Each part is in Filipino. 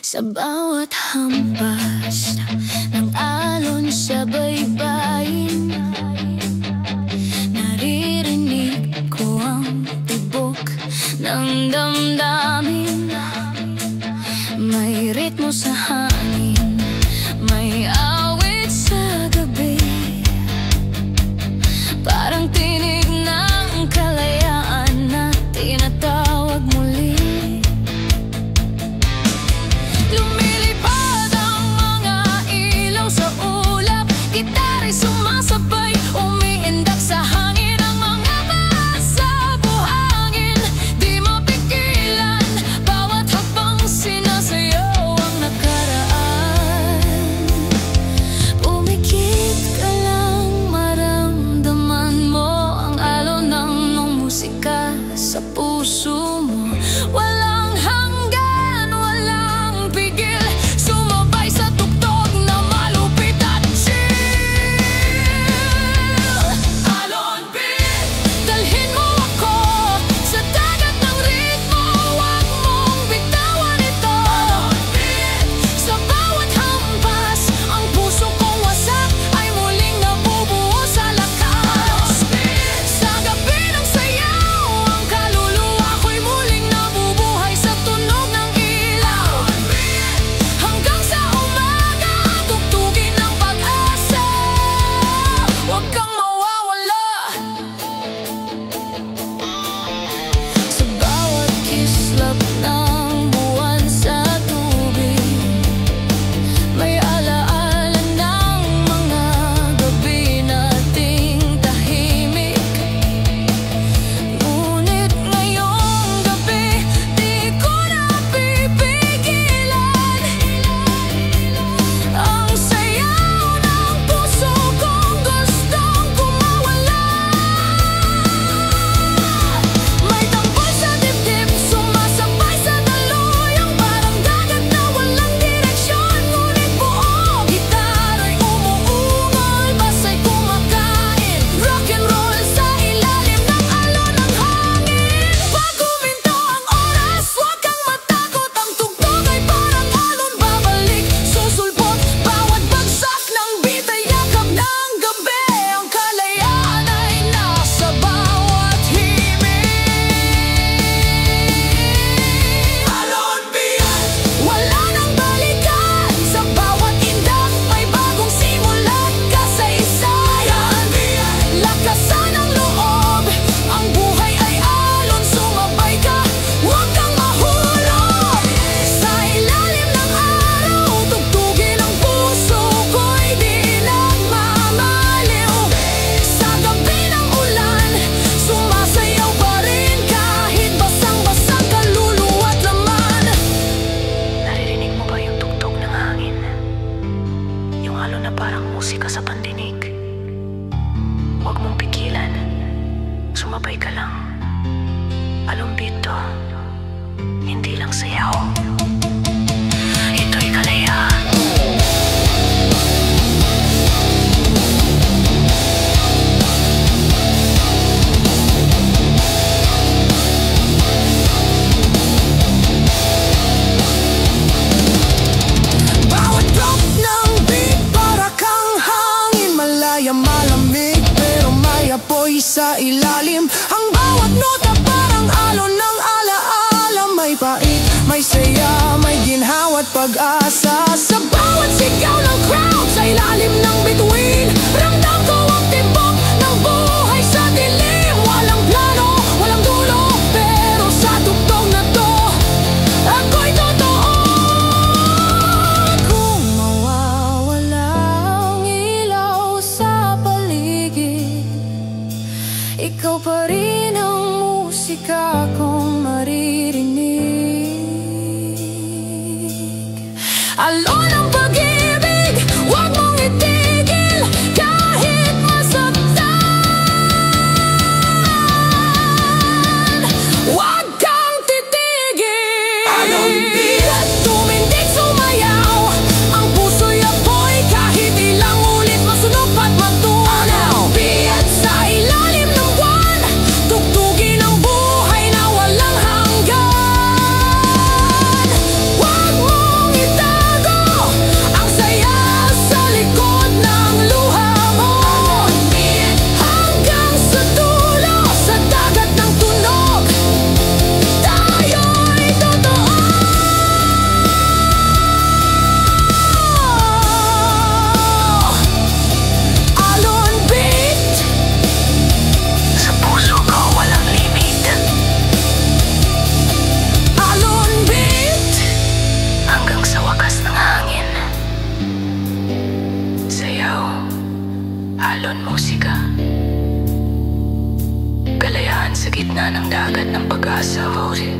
Sa bawat hampas ng alon sa baybayin, naririnig ko ang tibok ng damdamin. May ritmo sa hangin, may awit sa gabi, parang tinig ng kalayaan na tinatawag muli. Lumilipad ang mga ilaw sa ulap, gitara sumasabay, umiindak sa hangin. Ang mga baha sa buhangin, di mapigilan, bawat hakbang sinasayaw ang nakaraan. Pumikit ka lang, maramdaman mo ang alon ng musika sa puso mo. Walang hanggan, walang pigil, sumabay sa tugtog na malupit at chill. Alon beat, dalhin mo ako sa dagat ng ritmo, huwag mong bitawan ito. Alon beat, sa bawat hampas, ang puso kong wasak ay muling nabubuo sa lakas. Alon beat, sa gabi ng sayaw, ang kaluluwa ko'y muling nabubuhay sa tunog ng ilaw. Alon beat, hanggang sa umaga, tugtugin ng pag-asa, huwag kang mawawala. Sa bawat kislap ng buwan sa tubig, may alaala ng mga gabi nating tahimik. Ngunit ngayong gabi, di ko na pipigilan ang sayaw ng puso kong gustong kumawala. May tambol sa dibdib, sumasabay sa daluyong, parang dagat na walang direksyon. Ngunit buo, gitara'y umuungol, basa'y kumakain, rock and roll sa ilalim ng alon ng hangin. Pag huminto ang oras, huwag kang matakot, ang tugtog ay parang alon babalik, susulpot bawat bagsak ng beat ay yakap ng gabi. Ang kalayaan ay nasa bawat himig. Alon beat, wala nang balikan, sa bawat indak may bagong simulat, kasaysayan. Lakasan ang loob, ang buhay ay alon, sumabay ka, huwag kang mahulog. Sa ilalim ng araw, tugtugin ang puso ko'y di nagmamaliw. Sa gabi ng ulan, sumasayaw pa rin kahit basang-basang kaluluwa at laman. Naririnig mo ba yung tugtog ng hangin? Yung alon na parang musika sa pandinig. Huwag mong pigilan, sumabay ka lang. Alon beat to, hindi lang sayaw, ito'y kalayaan. Bawat drop ng beat para kang hangin, malaya malamig pero may apoy sa ilalim. Ang bawat nota parang alon ng alaala, may pait, may saya, may ginhawa at pag-asa. Sa bawat sigaw ng crowd, sa ilalim ng bituin, ramdam ko ang tibok ng buhay sa dilim. Walang plano, walang dulo, pero sa tugtog na to, ako'y totoo. Kung mawawala ang ilaw sa paligid, ikaw pa rin ang musika kong maririnig. Alon ang pag-ibig, huwag mong itigil kahit masaktan. Huwag kang titigil. Alon beat, tumindig, sumayaw, ang puso'y apoy kahit ilang ulit masunog at magtunaw. Alon beat, sa ilalim ng buwan, tugtugin ang buhay na walang hanggan. Huwag mo wakas ng hangin. Sayaw, alon musika. Kalayaan sa gitna ng dagat ng pag-asa, Vori.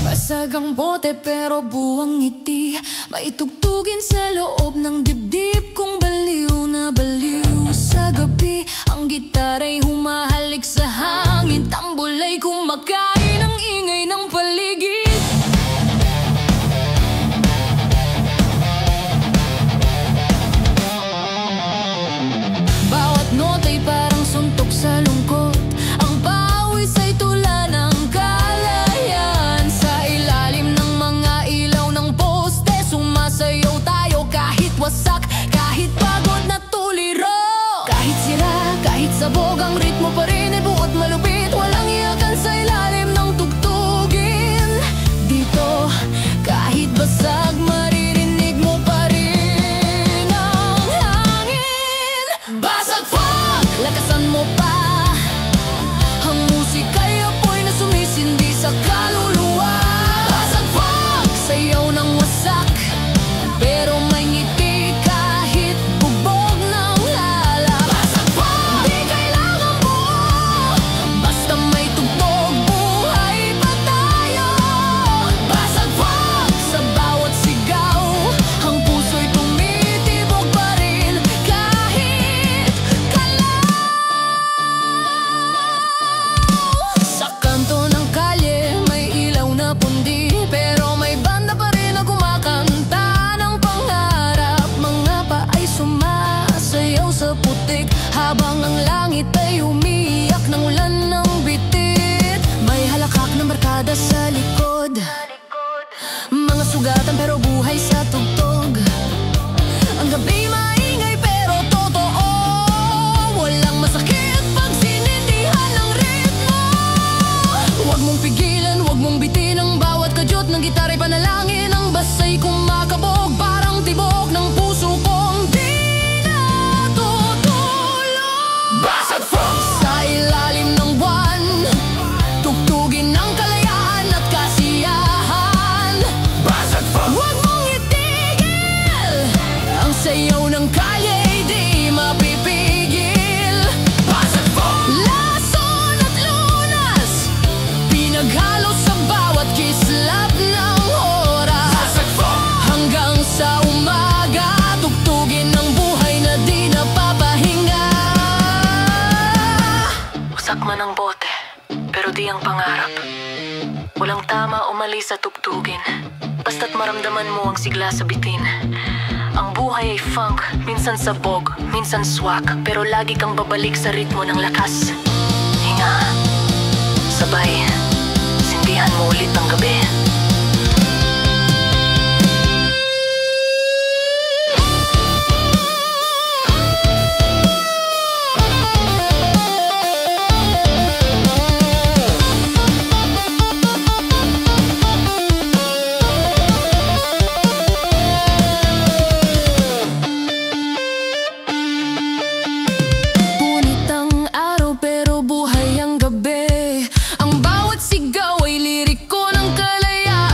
Basag ang bote pero buwang ngiti, maitugtugin sa loob ng dibdib kong baliw na baliw. Sa gabi, ang gitara'y humahalik sa hangin, tambulay kumakain ang ingay ng paligid. Bawat nota'y parang suntok sa lungkot, ang pawis ay tula ng kalayaan. Sa ilalim ng mga ilaw ng poste, sumasayaw tayo kahit wasak, kahit pagod na tuliro. Kahit sira, kahit sabog, ang ritmo pa rin ay buot malupit. Walang iyakan sa ilalim ng tugtugin. Dito, kahit basag, maririnig mo pa rin ang hangin. Basag fog, lakasan mo pa. Ang musika'y apoy na sumisindi sa kaluluwa. Basag fog, sayaw ng wasak, pero may ngiti kahit bubog ng lala. Basag fog, di kailangan buo, basta may tugtog, buhay pa tayo. Basag fog, sa bawat sigaw, ang puso'y tumitibok pa rin kahit kalaw. Sa kanto ng kalye, may ilaw na pundi, pero may banda pa rin na kumakanta ng pangarap. Mga paay sumasayaw sa putik, habang ang langit ay umiyak ng ulan ng bitit. May halakak ng barkada sa likod, mga sugatan pero buhay sa tugtog. Ang gabi maingay pero totoo, walang masakit pag sinindihan ng ritmo. Huwag mong pigilan, huwag mong bitin, ang bawat kadyot ng gitara'y panalangin. Ang basay kumakabog, parang tibok ng puso kong di natutulog. Basag fog, sa ilalim ng buwan, tugtugin ang kalayaan at kasiyahan. Basag fog, huwag mong itigil, ang sayaw ng kalye di mapipigil. Basag fog, lason at lunas, pinaghalo sa bawat kislap ng oras. Basag fog, hanggang sa umaga, tugtugin ang buhay na di napapahinga. Wasak man ang bote, pero di ang pangarap. Walang tama o mali sa tugtugin, basta't maramdaman mo ang sigla sa bitin. Ang buhay ay funk, minsan sabog, minsan swak, pero lagi kang babalik sa ritmo ng lakas. Hinga, sabay, sindihan mo ulit ang gabi. Punit ang araw pero buhay ang gabi, ang bawat sigaw ay liriko ng kalayaan.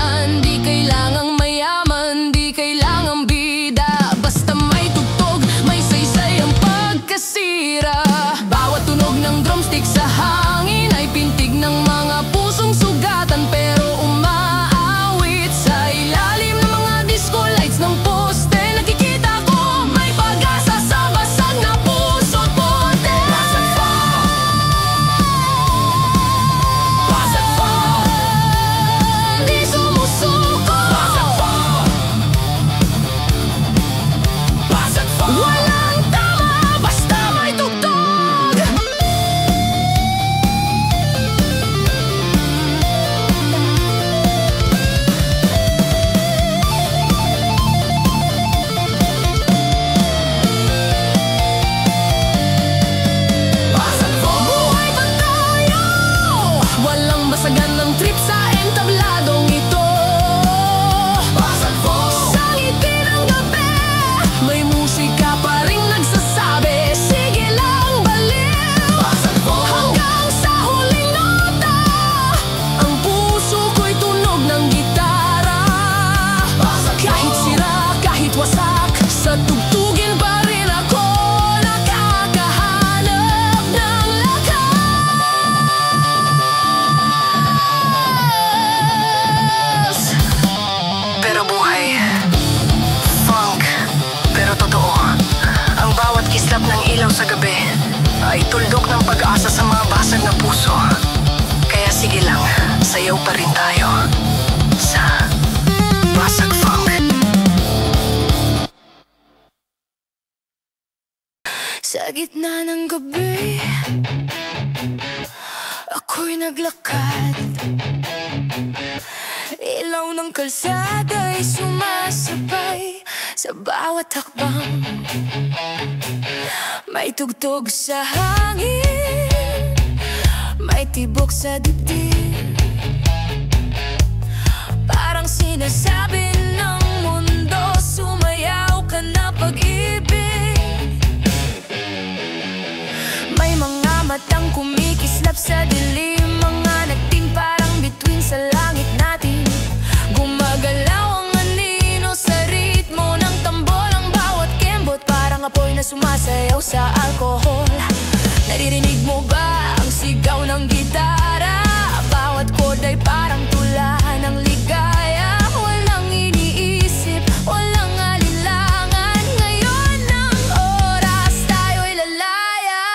kislap ng ilaw sa gabi ay tuldok ng pag-asa sa mga basag na puso. Kaya sige lang, sayaw pa rin tayo sa Basag Funk. Sa gitna ng gabi, ako'y naglakad. Ilaw ng kalsada ay sumasabay sa bawat hakbang. May tugtog sa hangin, may tibok sa dibdib. Parang sinasabi ng mundo, sumayaw ka na pag-ibig. May mga matang kumikislap sa dilim, mga nagting parang bituin sa langit natin. Gumagalaw ang anino sa ritmo ng tambol, ang bawat kembot parang apoy na sumasayaw sa alkohol. Naririnig mo ba ang sigaw ng gitara? Bawat chord ay parang tula ng ligaya. Walang iniisip, walang alinlangan. Ngayon ang oras, tayo'y lalaya.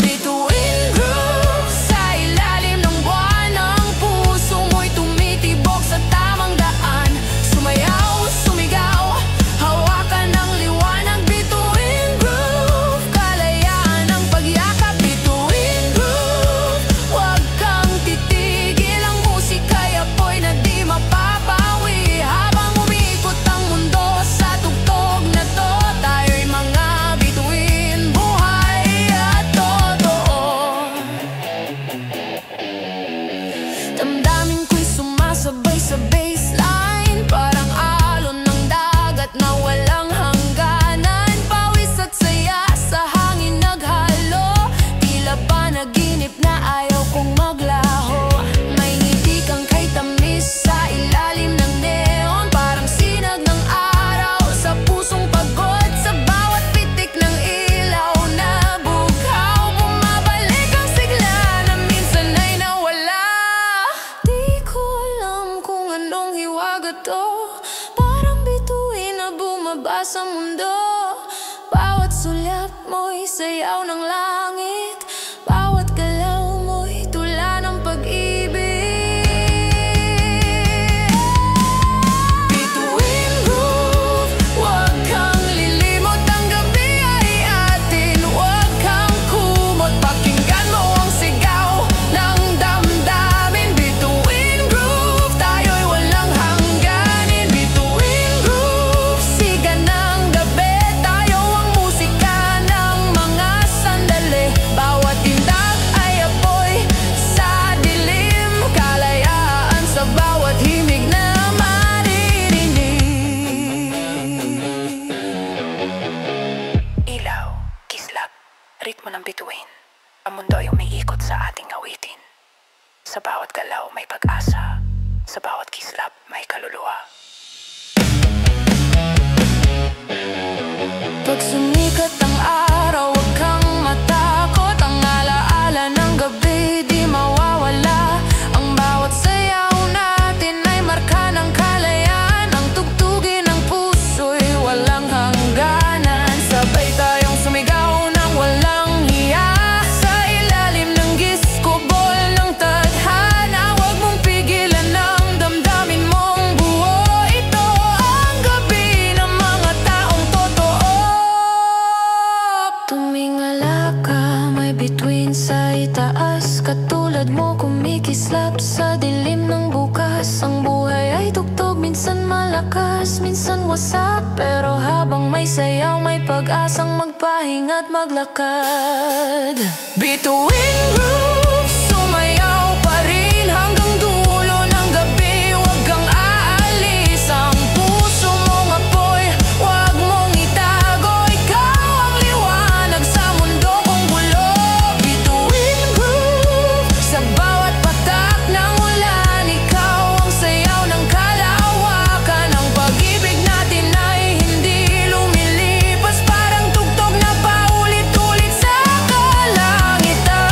Bituin grooves sa ilalim ng buwan, ang puso mo'y tumitibok sa tamang daan. Sumayaw, sumigaw, hawakan ng liwanag. Bituin groove, kalayaan ang pagyakap. Bituin groove, huwag kang titigil. Ang musika'y apoy na di mapapawi. Habang umiikot ang mundo sa tugtog na to, tayo'y mga bituin, buhay at totoo. Damdamin ko'y sumasabay sa baseline, parang alon ng dagat na walang hangganan. Pawis at saya sa hangin naghalo, tila panaginip na ayaw kong maglaho. May ngiti kang kay tamis sa ilalim ng neon, parang sinag ng araw sa pusong pagod. Sa bawat pitik ng ilaw na bughaw, bumabalik ang sigla na minsan ay nawala. Di ko alam kung anong hiwaga to, parang bituin na bumaba sa mundo. Bawat sulyap mo'y sayaw ng langit, bawat galaw mo'y tula ng pag-ibig. Bituin groove, huwag kang lilimot, ang gabi ay atin. Huwag kang kumot, pakinggan mo ang sigaw ng damdamin. Bituin groove, tayo'y walang hangganin. Bituin groove, siga ng gabi, tayo ang musika ng mga sandali. Bawat tindak ay apoy sa dilim, kalayaan sa bawat himig na maririnig. Ilaw, kislap, ritmo ng bituin. Ang mundo ay umiikot sa ating awitin. Sa bawat galaw may pag-asa, sa bawat kislap may kaluluwa. Pag sumikat ang araw, huwag kang matakot. Ang alaala ng gabi di mawawala. Ang bawat sayaw natin ay marka ng kalayaan. Ang tugtugin ng puso'y walang hangganan. Sabay tayong sumigaw ng walang hiya sa ilalim ng disco ball ng tadhana. Huwag mong pigilan ang damdamin mong buo. Ito ang gabi ng mga taong totoo. Tumingala ka, may bituin sa itaas. Katulad mo kumikislap sa dilim ng bukas. Ang buhay ay tugtog, minsan malakas, minsan wasak. Pero habang may sayaw, may pag-asang magpahinga't maglakad. Bituin groove, sumayaw pa rin hanggang dulo ng gabi. Huwag kang aalis, ang puso mong apoy, huwag mong itago. Ikaw ang liwanag sa mundo kong gulo. Bituin groove, sa bawat patak ng ulan, ikaw ang sayaw ng kalawakan. Ang pag-ibig natin ay hindi lumilipas, parang tugtog na paulit-ulit sa kalangitan.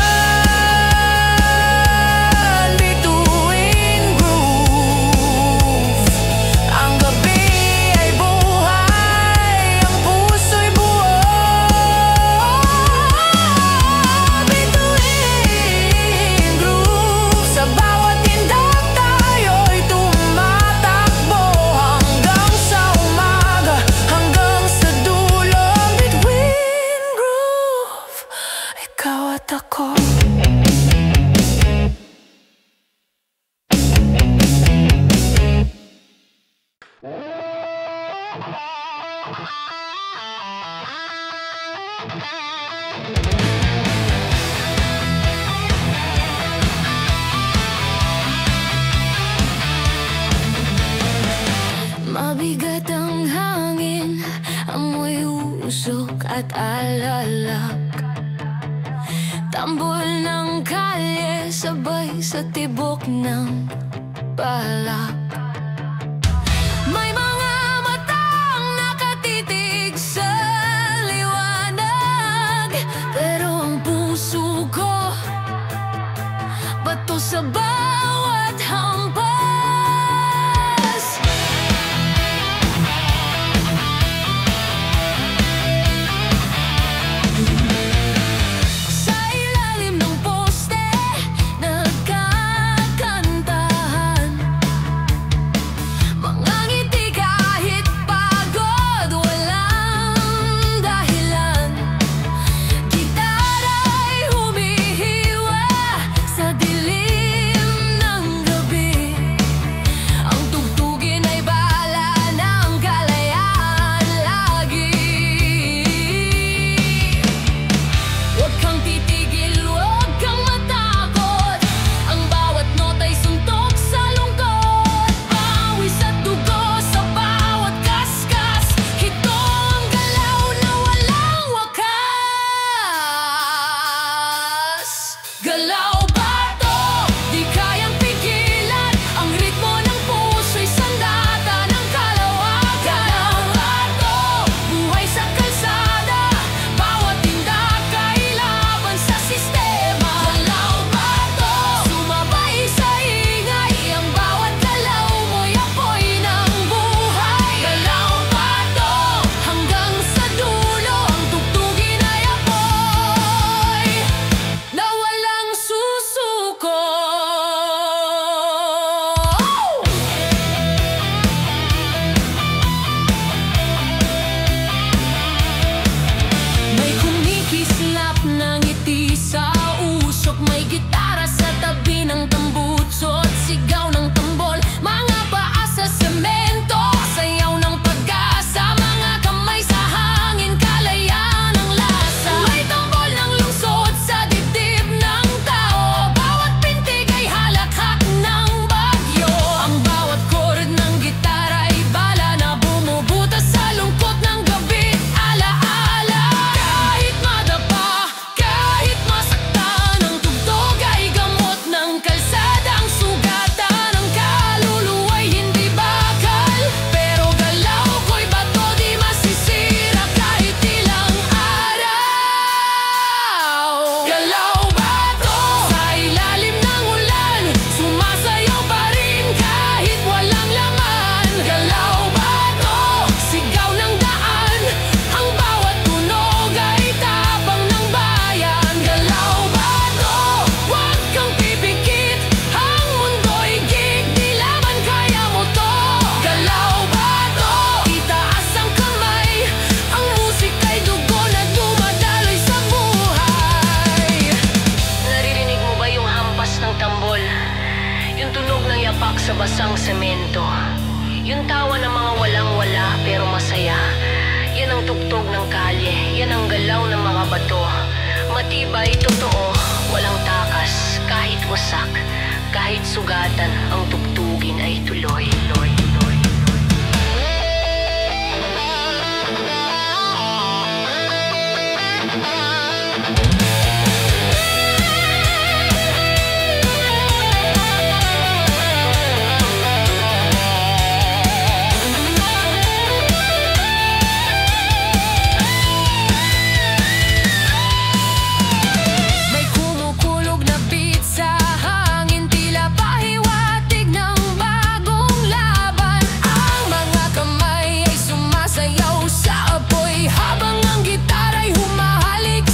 Mabigat ang hangin, amoy usok at alalak. Tambol ng kalye, sabay sa tibok ng balak. May mga matang nakatitig sa liwanag, pero ang puso ko bato sa bawat hampas. Sa ilalim ng poste, nagkakantahan. Mga ngiti kahit pagod, walang dahilan. Gitara'y humihiwa sa dilim ng gabi. Ang tugtugin ay bala ng kalayaan lagi. Huwag kang titigil, huwag kang matakot. Ang bawat nota'y suntok sa lungkot. Pawis at dugo sa bawat kaskas. Ito ang galaw na walang wakas. Galaw ba to? Di kayang pigilan. Ang ritmo ng puso'y sandata ng kalawakan. Galaw ba to? Buhay sa kalsada. Bawat tindak ay laban sa sistema. Galaw ba to? Sumabay sa ingay. Ang bawat galaw mo'y apoy ng buhay. Galaw ba to? Hanggang sa dulo ang tugtugin ay apoy na walang susuko. May kumikislap na ngiti sa usok. May gitara sa tabi ng tambutso at sigaw ng tambol. Mga paa sa semento, sayaw ng pag-asa. Mga kamay sa hangin, kalayaan ang lasa. May tambol ng lungsod sa dibdib ng tao. Bawat pintig ay halakhak ng bagyo. Ang bawat chord ng gitara ay bala na bumubutas sa lungkot ng gabi. Alaala, kahit madapa, kahit masaktan, ang tugtog ay gamot ng kalsada. Ang sugatan ng kaluluwa'y hindi bakal, pero galaw ko'y bato di masisira kahit ilang araw. Galaw ba to? Sa ilalim ng ulan, sumasayaw pa rin kahit walang laman. Galaw ba to? Sigaw ng daan, ang bawat tunog ay tapang ng bayan. Galaw ba to? Huwag kang pipikit, ang mundo'y gig, di laban kaya mo to. Galaw ba to? Itaas ang kamay, ang musika'y dugo na dumadaloy sa buhay. Naririnig mo ba yung hampas ng tambol? Yung tunog ng yapak sa basang semento? Yung tawa ng mga walang-wala pero masaya? Yan ang tugtog ng kalye, yan ang galaw ng mga bato. Matibay, totoo, walang takas. Kahit wasak, kahit sugatan, ang tugtugin ay tuloy. May kumukulog na beat sa hangin, tila pahiwatig ng bagong laban. Ang mga kamay ay sumasayaw sa apoy habang ang gitara'y humahalik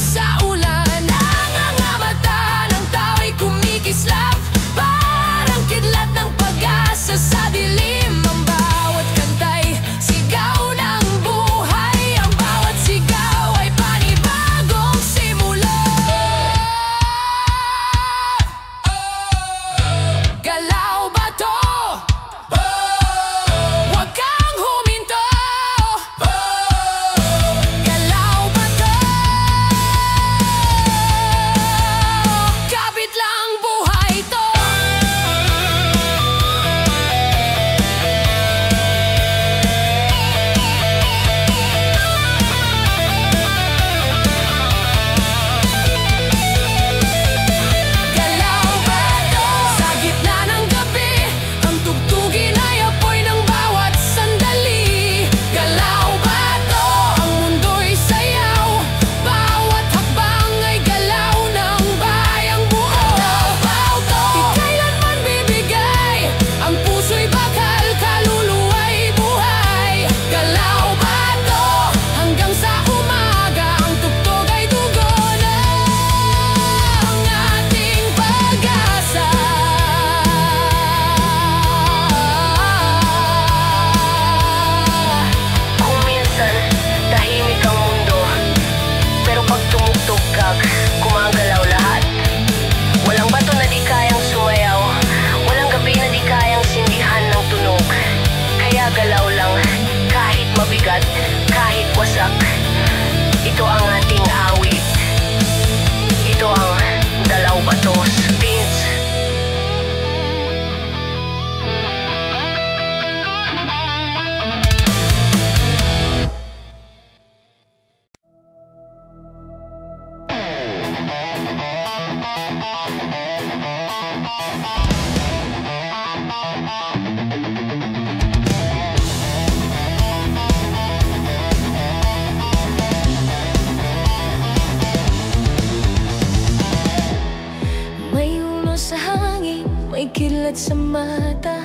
May unos sa hangin, may kilat sa mata.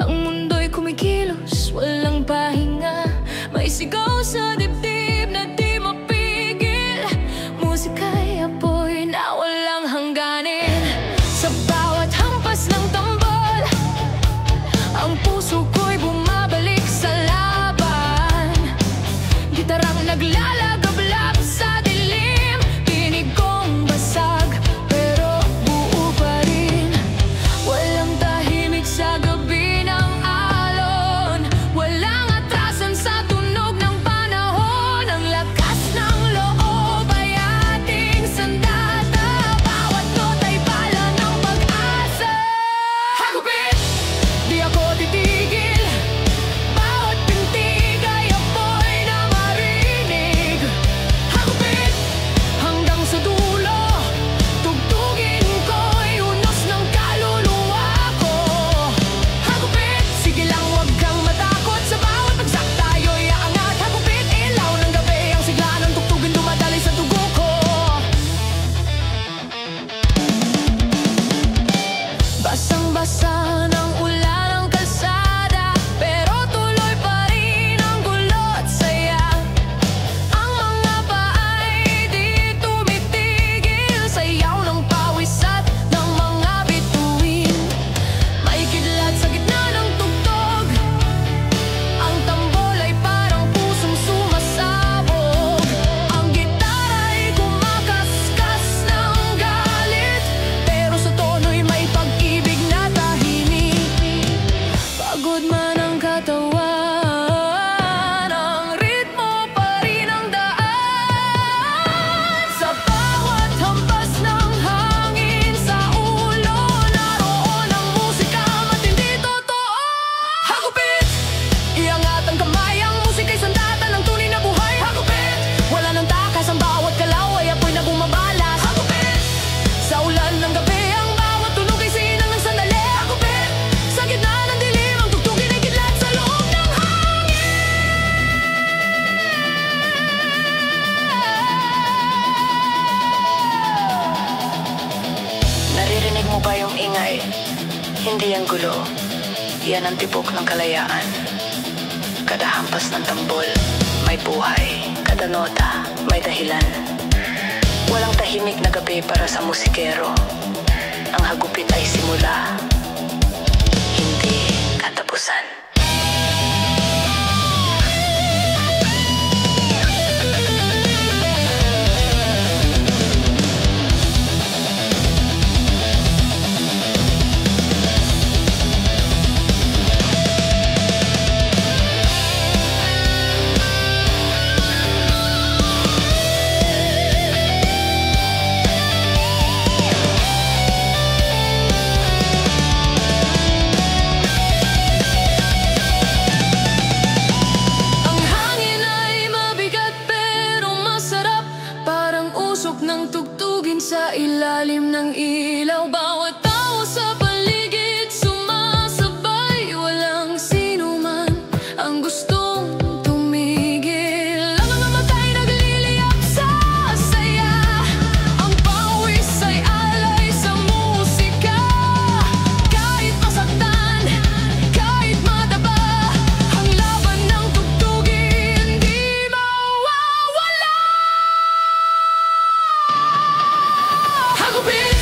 Ang mundo'y kumikilos, walang pahinga. May sigaw sa dibdib na di mapigil. Musika'y apoy na walang hangganin. Sa bawat hampas ng tambol, ang puso ko'y bumabalik sa laban. Gitarang naglalagablab sa dilim. Tinig kong basag, pero buo pa rin. Walang tahimik sa gabi ng alon. Walang atrasan sa tunog ng panahon. Ang lakas ng loob ay ating sandata. Bawat nota'y bala ng pag-asa. Hagupit, di ako titigil. Bawat pintig ay apoy na marinig. Hagupit, hanggang sa dulo. Tugtugin ko'y unos ng kaluluwa ko. Hagupit, sige lang huwag kang matakot. Sa bawat bagsak tayo'y aangat. Hagupit, ilaw ng gabi. Ang sigla ng tugtugin dumadali sa dugo ko. Basang-basa ng ulan ang kalsada, pero tuloy pa rin ang gulo at saya. Ang mga paay di tumitigil. Sayaw ng pawis at ng mga bituin. May kidlat sa gitna ng tugtog. Ang tambol ay parang pusong sumasabog. Ang gitara'y kumakaskas ng galit, pero sa tono'y may pag-ibig na tahimik. Pagod man ang katawan, ang ritmo pa rin ang daan. Sa bawat hampas ng hangin sa ulo, naroon ang musika, matindi totoo. Hagupit, iangat ang kamay, ang musika'y sandata ng tunay na buhay. Hagupit, wala nang takas, ang bawat galaw ay apoy na bumabalas. Hagupit, sa ulan ng gabi, ang bawat tunog ay sinang ng sandali. Hagupit, sa gitna ng dilim, ang tugtugin ay kidlat sa loob ng hangin. Naririnig mo ba yung ingay? Hindi ang gulo. Yan ang tibok ng kalayaan. Kada hampas ng tambol, may buhay. Kada nota, may dahilan. Walang tahimik na gabi para sa musikero. Ang hagupit ay simula, hindi katapusan. Ang hangin ay mabigat pero masarap. Parang usok ng tugtugin sa ilalim ng ilaw. Bawat tao sa paligid sumasabay. Walang sino man ang gustong tumigil. Ang mga matay nagliliyap sa saya. Ang pawis ay alay sa musika. Kahit masaktan, kahit madaba, ang laban ng tugtugin di mawawala. Hagupit,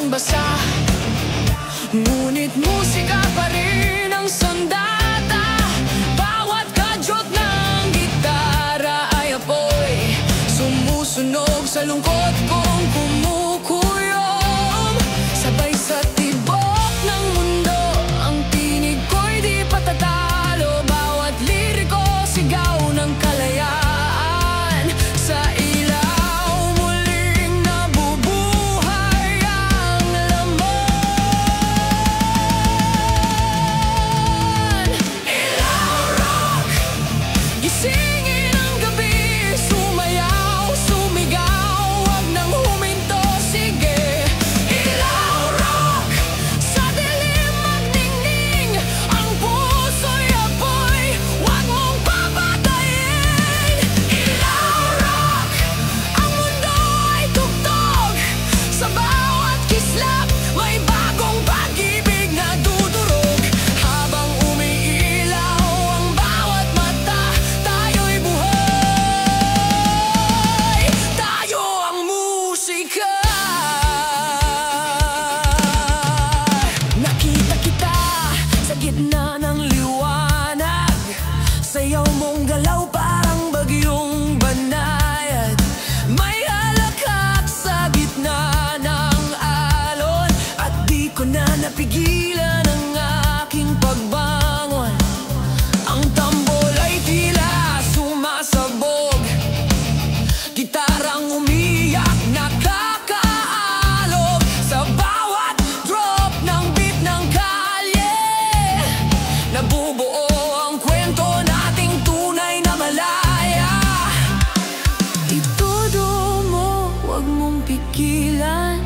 basang-basa, ngunit musika pa rin ang sandata. Bawat kadyot ng gitara ay apoy, sumusunog sa lungkot kong kumukuyom. Sabay sa tibok ng mundo, ang tinig ko'y di patatalo. Bawat liriko, sigaw ng kalayaan. Sa ilaw muling nabubuhay ang laman. Ilaw rock, gisingin ang gabi, sumayaw, sumigaw, wag nang huminto, sige. Ilaw rock, sa dilim magningning, ang puso'y apoy, wag mong papatayin. Ilaw rock, ang mundo ay tugtog, sa bawat kislap may bagong pag-ibig na dudurog. Habang umiilaw ang bawat mata, tayo'y buhay, tayo ang musika. Nakita kita sa gitna ng liwanag, sayaw mong galaw parang bagyong banayad. May halakhak sa gitna ng alon, at di ko na napigilan ang aking pagbangon. Ang tambol ay tila sumasabog, gitarang umiyak, nakakaalog sa bawat drop ng beat ng kalye. Nabubuo ang kwento nating tunay na malaya. Itudo mo, wag mong pigilan,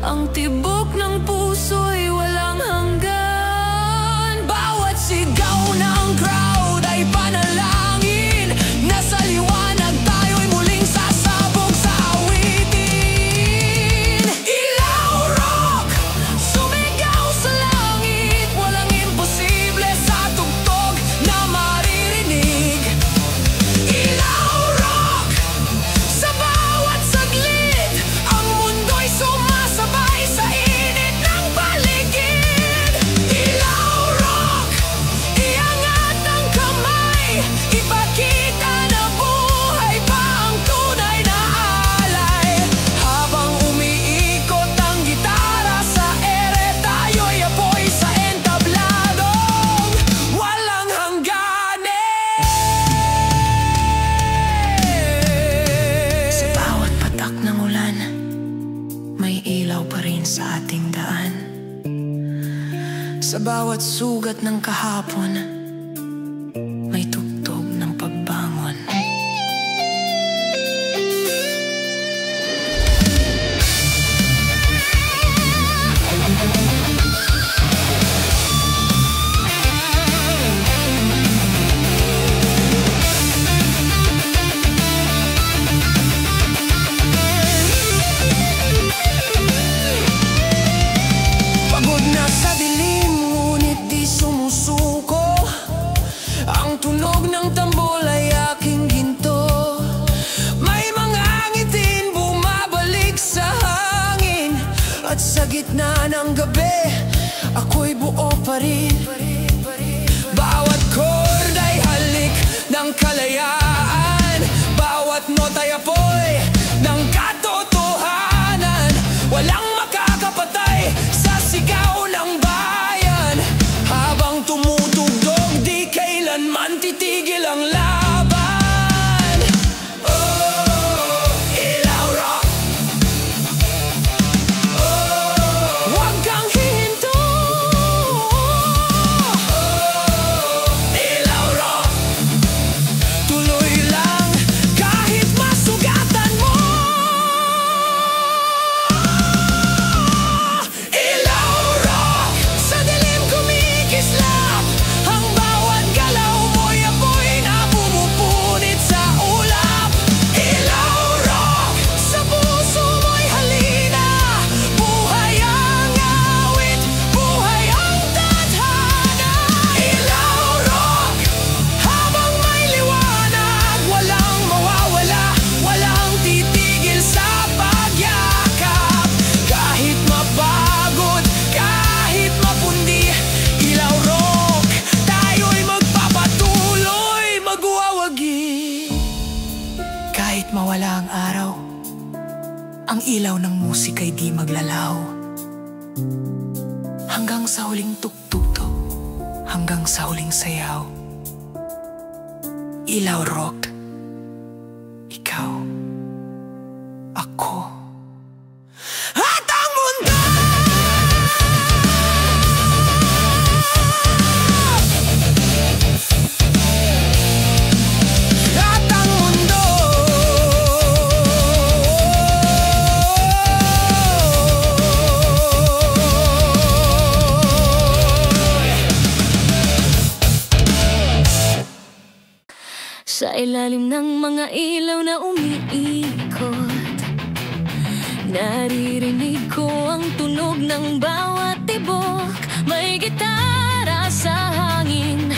ang tibok ng puso'y walang hanggan. Bawat sigaw ng crowd ay panalangin, nasa liwanag tayo'y muling sasabog sa awitin. Ilaw rock, sumigaw sa langit, walang imposible sa tugtog na maririnig. Ilaw rock, sa bawat saglit, ang mundo'y sumasabay sa init ng paligid. Ilaw rock, iangat ang kamay, ipakita na buhay pa ang tunay na alay. Habang umiikot ang gitara sa ere, tayo'y apoy sa entabladong walang hangganin. Sa bawat patak ng ulan, may ilaw pa rin sa ating daan. Sa bawat sugat ng kahapon, may tugtog ng pagbangon. Pagod na sa dilim, ngunit di sumusuko, ang tunog ng tambol ay aking ginto. May mga ngitin bumabalik sa hangin, at sa gitna ng gabi, ako'y buo pa rin. Bawat chord ay halik ng kalayaan, bawat nota'y apoy ng katotohanan. Walang makakapatay sa sigaw ng bayan. Habang tumutugtog, di kailanman titigil ang laban. Oh, ilaw rock, wag kang hihinto. Ilaw rock, tuloy lang kahit masugat. musika'y di maglalaw. Hanggang sa huling tugtog, hanggang sa huling sayaw. Ilaw rock, ikaw, ako, at ang mundo! At ang mundo! Sa ilalim ng mga ilaw na umiikot, naririnig ko ang tunog ng bawat tibok. May gitara sa hangin,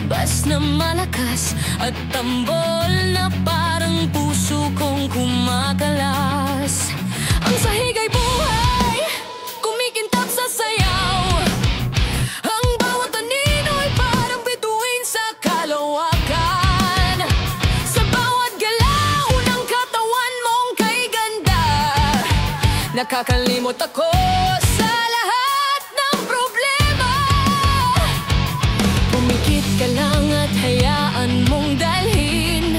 bass na malakas, at tambol na parang puso kong kumakalas. Ang sahig ay buhay, kumikintab sa sayaw. Ang bawat anino ay parang bituin sa kalawakan. Sa bawat galaw ng katawan mong kay ganda, nakakalimot ako sa lahat ng problema. Pumikit ka lang at hayaan mong dalhin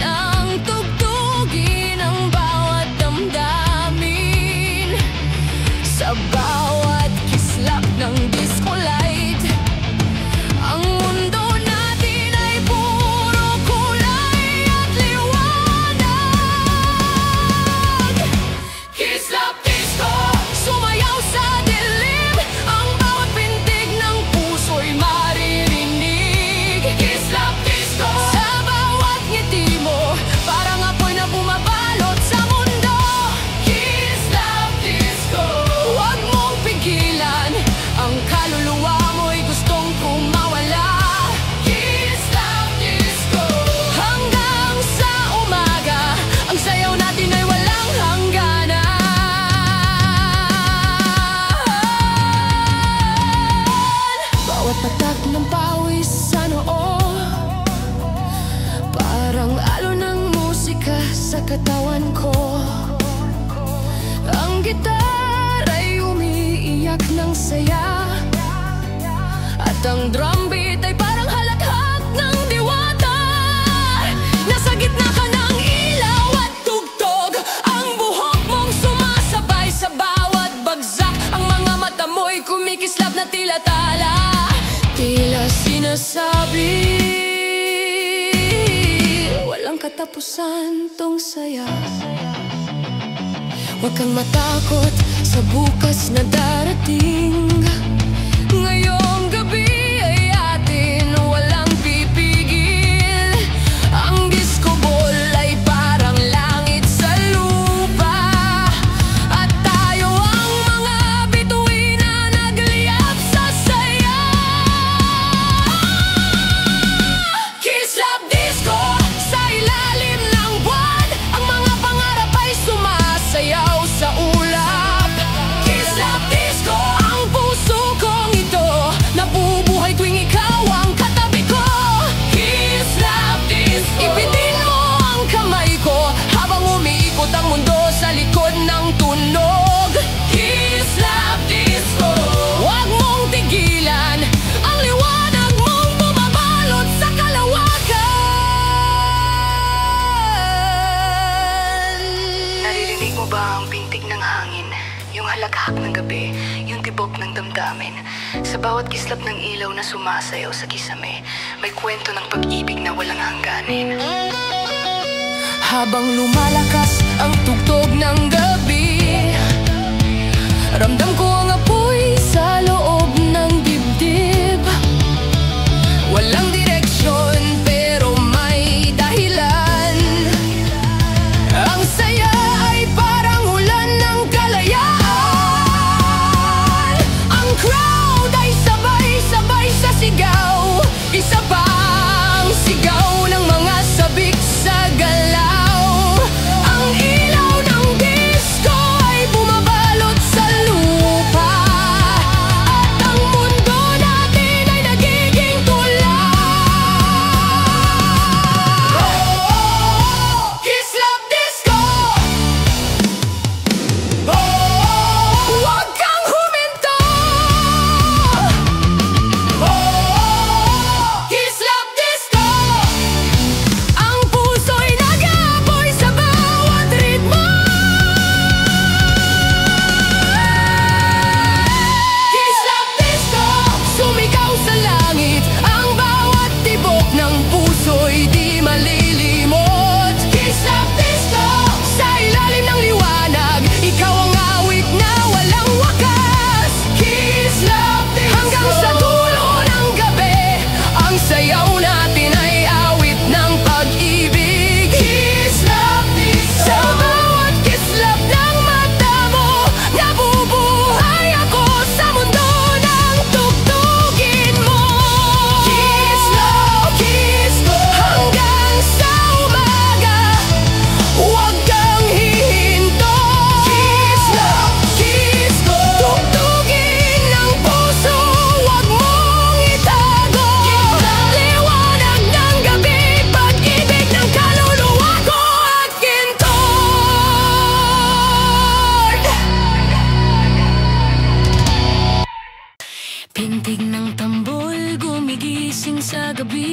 ng tugtugin ang bawat damdamin. Sa bawat kislap ng disco light, ang mundo natin ay puro kulay at liwanag. Kislap disco, sumayaw sa dilim, ang bawat pintig ng puso'y maririnig. Kislap disco, sa bawat ngiti mo, parang apoy na bumabalot sa mundo. Kislap disco, huwag mong pigilan, ang kaluluwa mo'y gustong kumawala. Kislap disco, hanggang sa umaga, ang sayaw natin ay walang hangganan. Bawat patak ng pawis sa noo, parang alon ng musika sa katawan ko. Ang gitara'y umiiyak ng saya, at ang drum beat ay parang halakhak ng diwata. Nasa gitna ka ng ilaw at tugtog, ang buhok mong sumasabay sa bawat bagsak. Ang mga mata mo'y kumikislap na tila tala, tila sinasabi, walang katapusan tong saya. Huwag kang matakot sa bukas na darating. Ngayong gabi ay atin, walang pipigil. Ang disco ball ay parang langit sa lupa, at tayo ang mga bituin na nagliyab sa saya. Kislap disco, sa ilalim ng buwan, ang mga pangarap ay sumasayaw sa ulap. Kislap disco, ang puso kong ito nabubuhay tuwing ikaw ang katabi ko. Kislap disco, ibitin mo ang kamay ko habang umiikot ang mundo sa likod ng tunog. Kislap disco, huwag mong tigilan, ang liwanag mong bumabalot sa kalawakan. Naririnig mo ba ang pintig ng hangin, yung halakhak ng gabi, yung tibok ng damdamin? Sa bawat kislap ng ilaw na sumasayaw sa kisame, may kwento ng pag-ibig na walang hangganin. Habang lumalakas ang tugtog ng gabi, ramdam ko ang apoy sa loob ng dibdib. Walang direksyon pero may dahilan. Ang saya ay parang ulan ng kalayaan. Ang crowd ay sabay-sabay sa sigaw, isa pang sigaw ng mga sabik sa galaw. Ang ilaw ng disco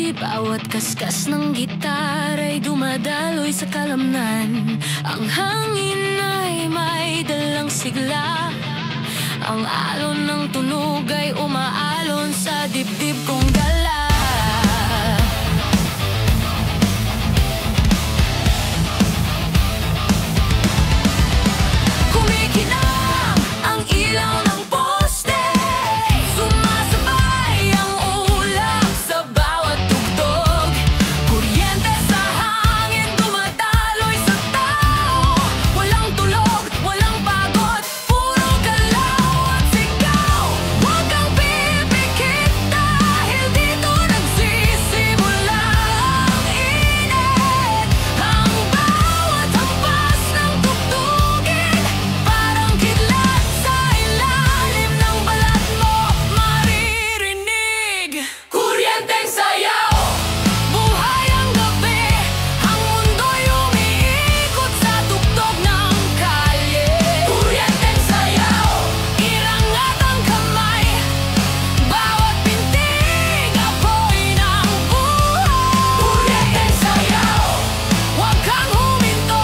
Bawat kaskas ng gitara'y dumadaloy sa kalamnan. Ang hangin ay may dalang sigla. Ang alon ng tunog ay umaalon sa dibdib kong gala. Kumikinang ang ilaw ng poste, sumasabay ang ulap sa bawat tugtog. Kuryente sa hangin, dumadaloy sa tao. Walang tulog, walang pagod, puro galaw at sigaw. Huwag kang pipikit dahil dito nagsisimula ang init. Ang bawat hampas ng tugtugin, parang kidlat sa ilalim ng balat mo maririnig. Kuryenteng sayaw, buhay ang gabi. Ang mundo'y umiikot sa tugtog ng kalye. Kuryenteng sayaw, irangat ang kamay. Bawat pintig, apoy ng buhay. Kuryenteng sayaw, huwag kang huminto.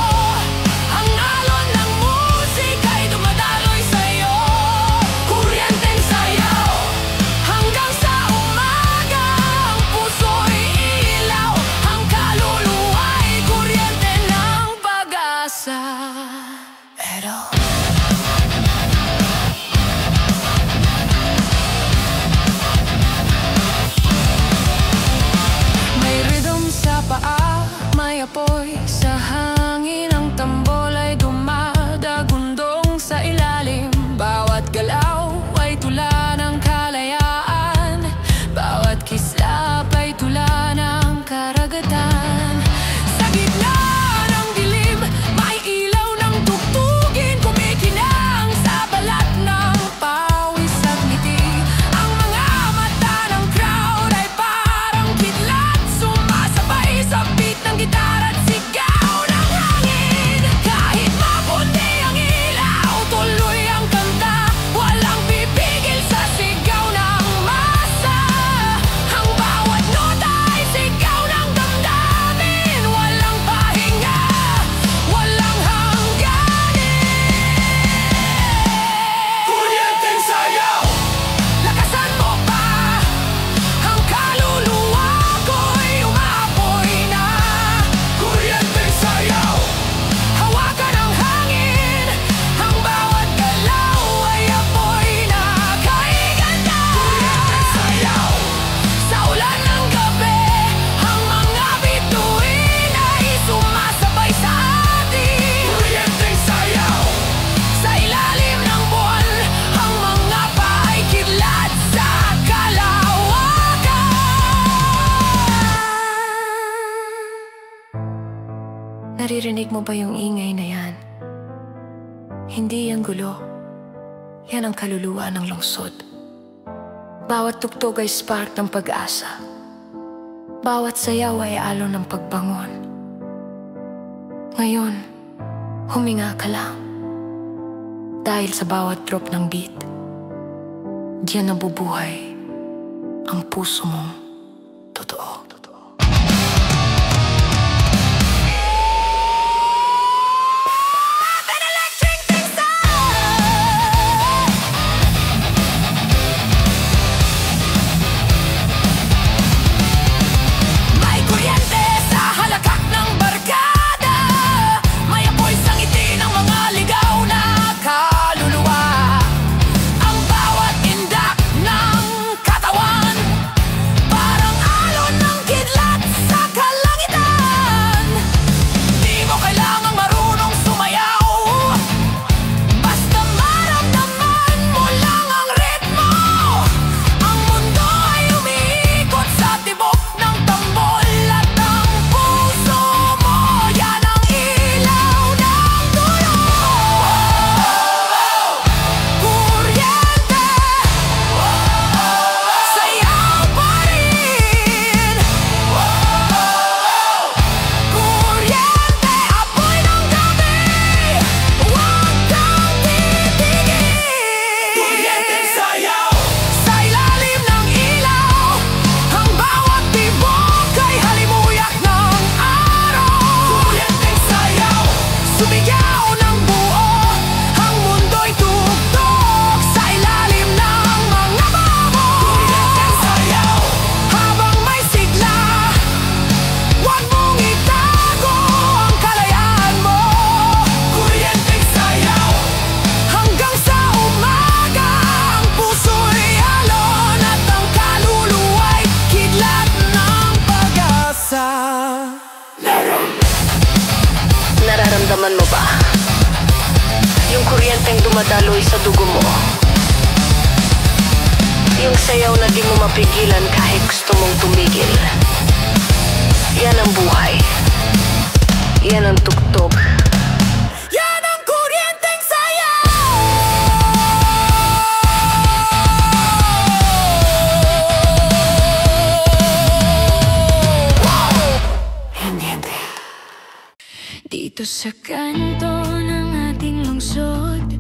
Ang alon ng musika'y dumadaloy sa'yo. Kuryenteng sayaw, hanggang sa umaga. Ang puso'y ilaw, ang kaluluwa'y kuryente ng pag-asa. Pero may rhythm sa paa, may apoy sa hangin. Ang tambol ay dumadagundong sa ilalim. Bawat galaw ay tula ng kalayaan. Bawat kislap ay tula ng karagatan. Sa gitna ng dilim, may ilaw ng tugtugin. Kumikinang sa balat ng pawis at ngiti. Ang mga mata ng crowd ay parang kidlat, sumasabay sa beat ng gitara at sigaw ng hangin. Kahit mapundi ang ilaw, tuloy ang kanta. Walang pipigil sa sigaw ng masa. Ang bawat nota ay sigaw ng damdamin. Walang pahinga, walang hangganin. Kuryenteng sayaw, lakasan mo pa. Ang kaluluwa ko'y umaapoy na. Kuryenteng sayaw, hawakan ang hangin. Ang bawat galaw ay apoy na kaiganda. Kuryenteng sayaw, sa ulan ng gabi. Ang mga bituin ay sumasabay sa atin. Kuryenteng sayaw, sa ilalim ng buwan. Ang mga paay kidlat sa kalawakan. Naririnig mo ba yung ingay na yan? Hindi yan gulo. Yan ang kaluluwa ng lungsod. Bawat tugtog ay spark ng pag-asa. Bawat sayaw ay alon ng pagbangon. Ngayon, huminga ka lang. Dahil sa bawat drop ng beat, diyan nabubuhay ang puso mong totoo. May kuryente sa halakak ng barkada. May apoy sa ngiti ng mga ligaw na kaluluwa. Ang bawat indak ng katawan, dumadaloy sa dugo mo. Yung sayaw na di mo mapigilan kahit gusto mong tumigil. Yan ang buhay. Yan ang tugtog. Yan ang kuryenteng sayaw. Dito sa kanto ng ating lungsod,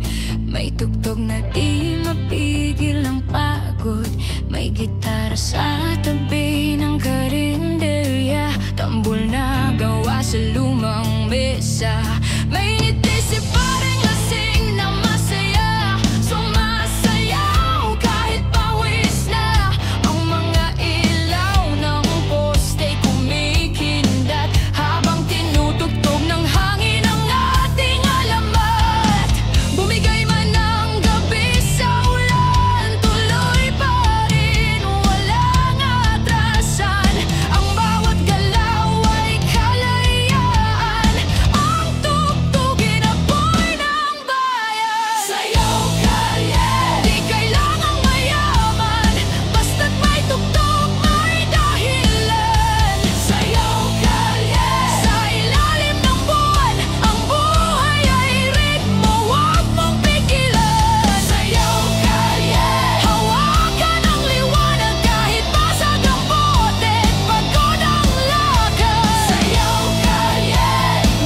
may tugtog na di mapigil ang pagod. May gitara sa tabi ng karinderya, tambol na gawa sa lumang mesa. May ngiti si pareng lasing na masaya, sumasayaw kahit pawis na. Ang mga ilaw ng poste kumikindat habang tinutugtog ng hangin ang ating alamat. Bumigay man ang gabi sa ulan, tuloy pa rin, walang atrasan. Ang bawat galaw ay kalayaan, ang tugtugin apoy ng bayan. Sayaw kalye, di kailangang mayaman, basta't may tugtog, may dahilan. Sayaw kalye, sa ilalim ng buwan, ang buhay ay ritmo, huwag mong pigilan. Sayaw kalye, hawakan ang liwanag kahit basag ang bote, pagod ang lakad. Sayaw kalye,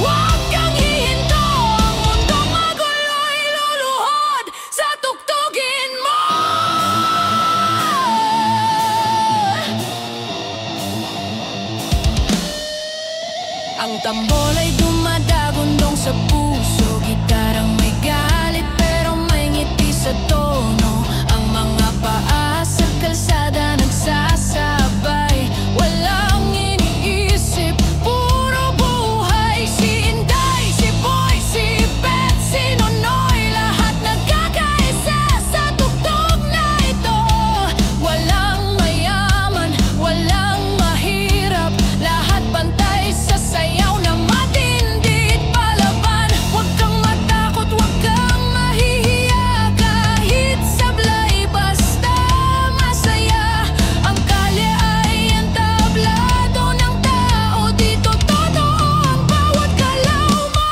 huwag kang hihinto, ang mundong magulo'y luluhod sa tugtugin mo. Ang tambol ay dumadagundong sa puso, gitarang may galit pero may ngiti sa tono. Ang mga paa sa kalsada nagsasabay, walang iniisip, puro buhay. Si Inday, si Boy, si Bet, si Nonoy, lahat nagkakaisa sa tugtog na ito. Walang mayaman, walang mahirap, lahat pantay sa sayaw na matindi at palaban. Huwag kang matakot, huwag kang mahihiya, kahit sablay basta masaya. Ang kalye ay ang tablado ng tao, dito totoo ang bawat galaw mo.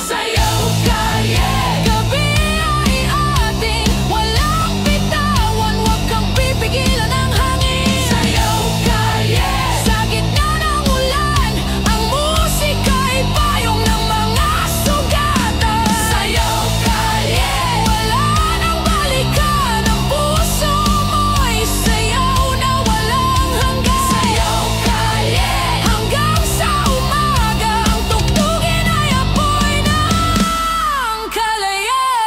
Sayaw kalye, gabi ay ating walang bitawan, huwag kang pipigilan ang hangin. Sayaw kalye, sa gitna ng ulan, ang musika ay payong ng mga sugatan. Sayaw kalye, wala nang balikan, ang puso mo'y sayaw na walang hanggan. Sayaw kalye, hanggang sa umaga, ang tugtugin ay apoy ng kalayaan.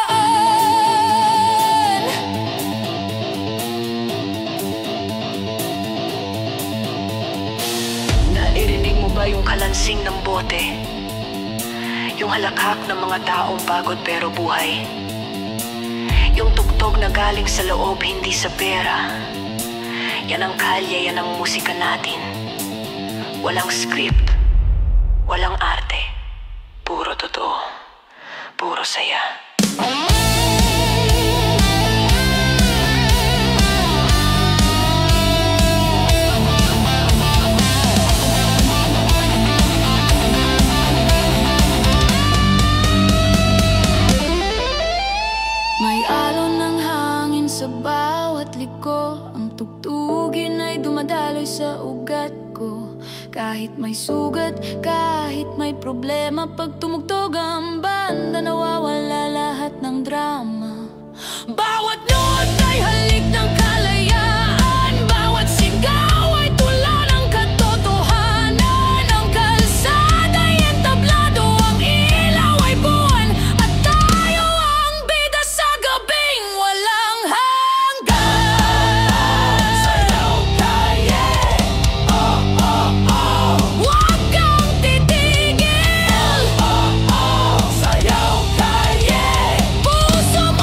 Naririnig mo ba yung kalansing ng bote? Yung halakhak ng mga taong pagod pero buhay? Yung tugtog na galing sa loob, hindi sa pera. Yan ang kalye, yan ang musika natin. Walang script, walang arte, puro totoo, puro saya. May alon ng hangin sa bawat liko, ang tugtugin ay dumadaloy sa ugat ko. Kahit may sugat, kahit may problema, pag tumugtog ang banda, nawawala lahat ng drama. Bawat note ay halik ng kalayaan, bawat sigaw ay tula ng katotohanan. Ang kalsada ay entablado, ang ilaw ay buwan, at tayo ang bida sa gabing walang hanggan. Sayaw kalye, oh oh oh, huwag kang titigil. Oh oh oh, sayaw kalye, puso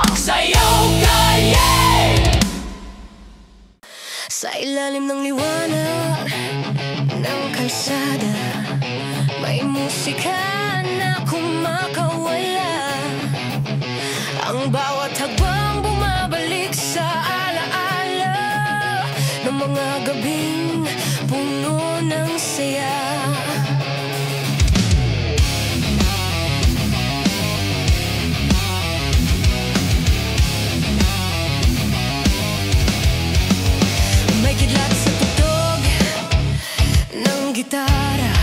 Ang sayaw kalye! Sa ilalim ng liwanag ng kalsada, may musika na kumakawala. Ang bawat hagbang bumabalik sa alaala ng mga gabing puno ng saya. May kidlat sa tugtog ng gitara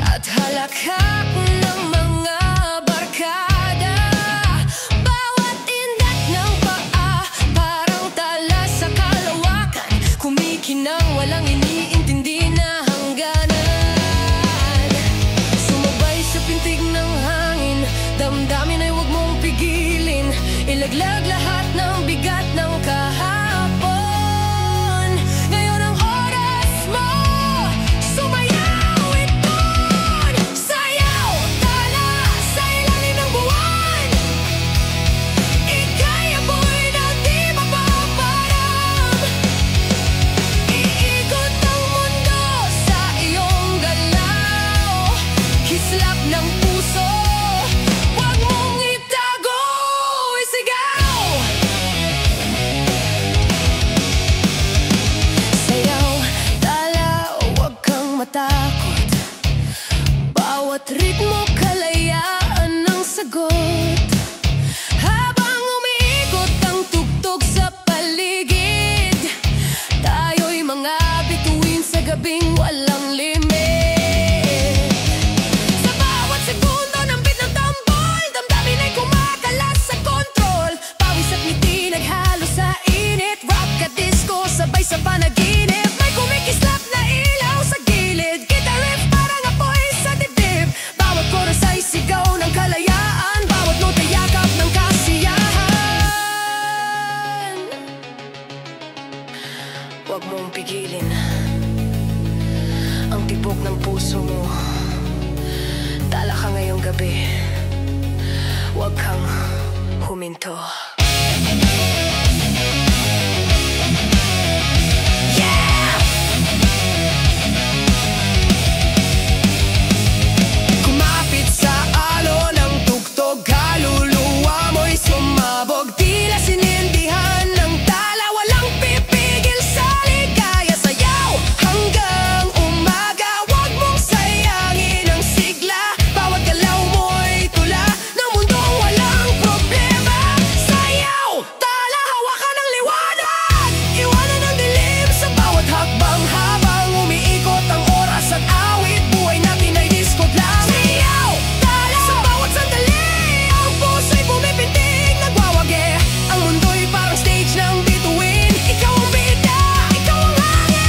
at halakhak ng mga barkada. Bawat indak ng paa parang tala sa kalawakan, kumikinang walang iniintindi na hangganan. Sumabay sa pintig ng hangin, damdamin ay huwag mong pigilin. Ilaglag lahat ng bigat ng kahapon. Ngayon ang oras mo, sumayaw iton. Sayaw, tala sa ilalim ng buwan. Ika'y apoy na di mapaparam. Iikot ang mundo sa iyong galaw. Kislap ng puso, huwag mong itago, isigaw. Sayaw, tala, huwag kang matakot. Bawat ritmo kalayaan ng sagot. Habang umiikot ang tugtog sa paligid, tayo'y mga bituin sa gabing walang limit. Sa bawat segundo ng beat ng tambol, damdamin ay kumakalas sa kontrol. Pawis at ngiti naghalo sa init, rock at disco sabay sa panaginip. May kumikislap na ilaw sa gilid, guitar riff parang apoy sa dibdib. Bawat chorus ay sigaw ng kalayaan, bawat nota yakap ng kasiyahan. Huwag mong pigilin ang tibok ng puso mo. Tala ka ngayong gabi, huwag kang huminto. Yeah! Kumapit sa alon ng tugtog, kaluluwa mo'y sumabog. Tila sinindihan ng tala, walang pipigil sa ligaya. Sayaw hanggang umaga, huwag mong sayangin ang sigla. Bawat galaw mo'y tula ng mundong walang problema. Sayaw, tala, hawakan ng liwanag. Iwanan ang dilim sa bawat hakbang. Habang umiikot ang oras at awit, buhay natin ay disco lang. Sayaw, tala, sa bawat sandali, ang puso'y bumipintig, nagwawagi. Ang mundo'y parang stage ng bituin. Ikaw ang bida, ikaw ang hangin.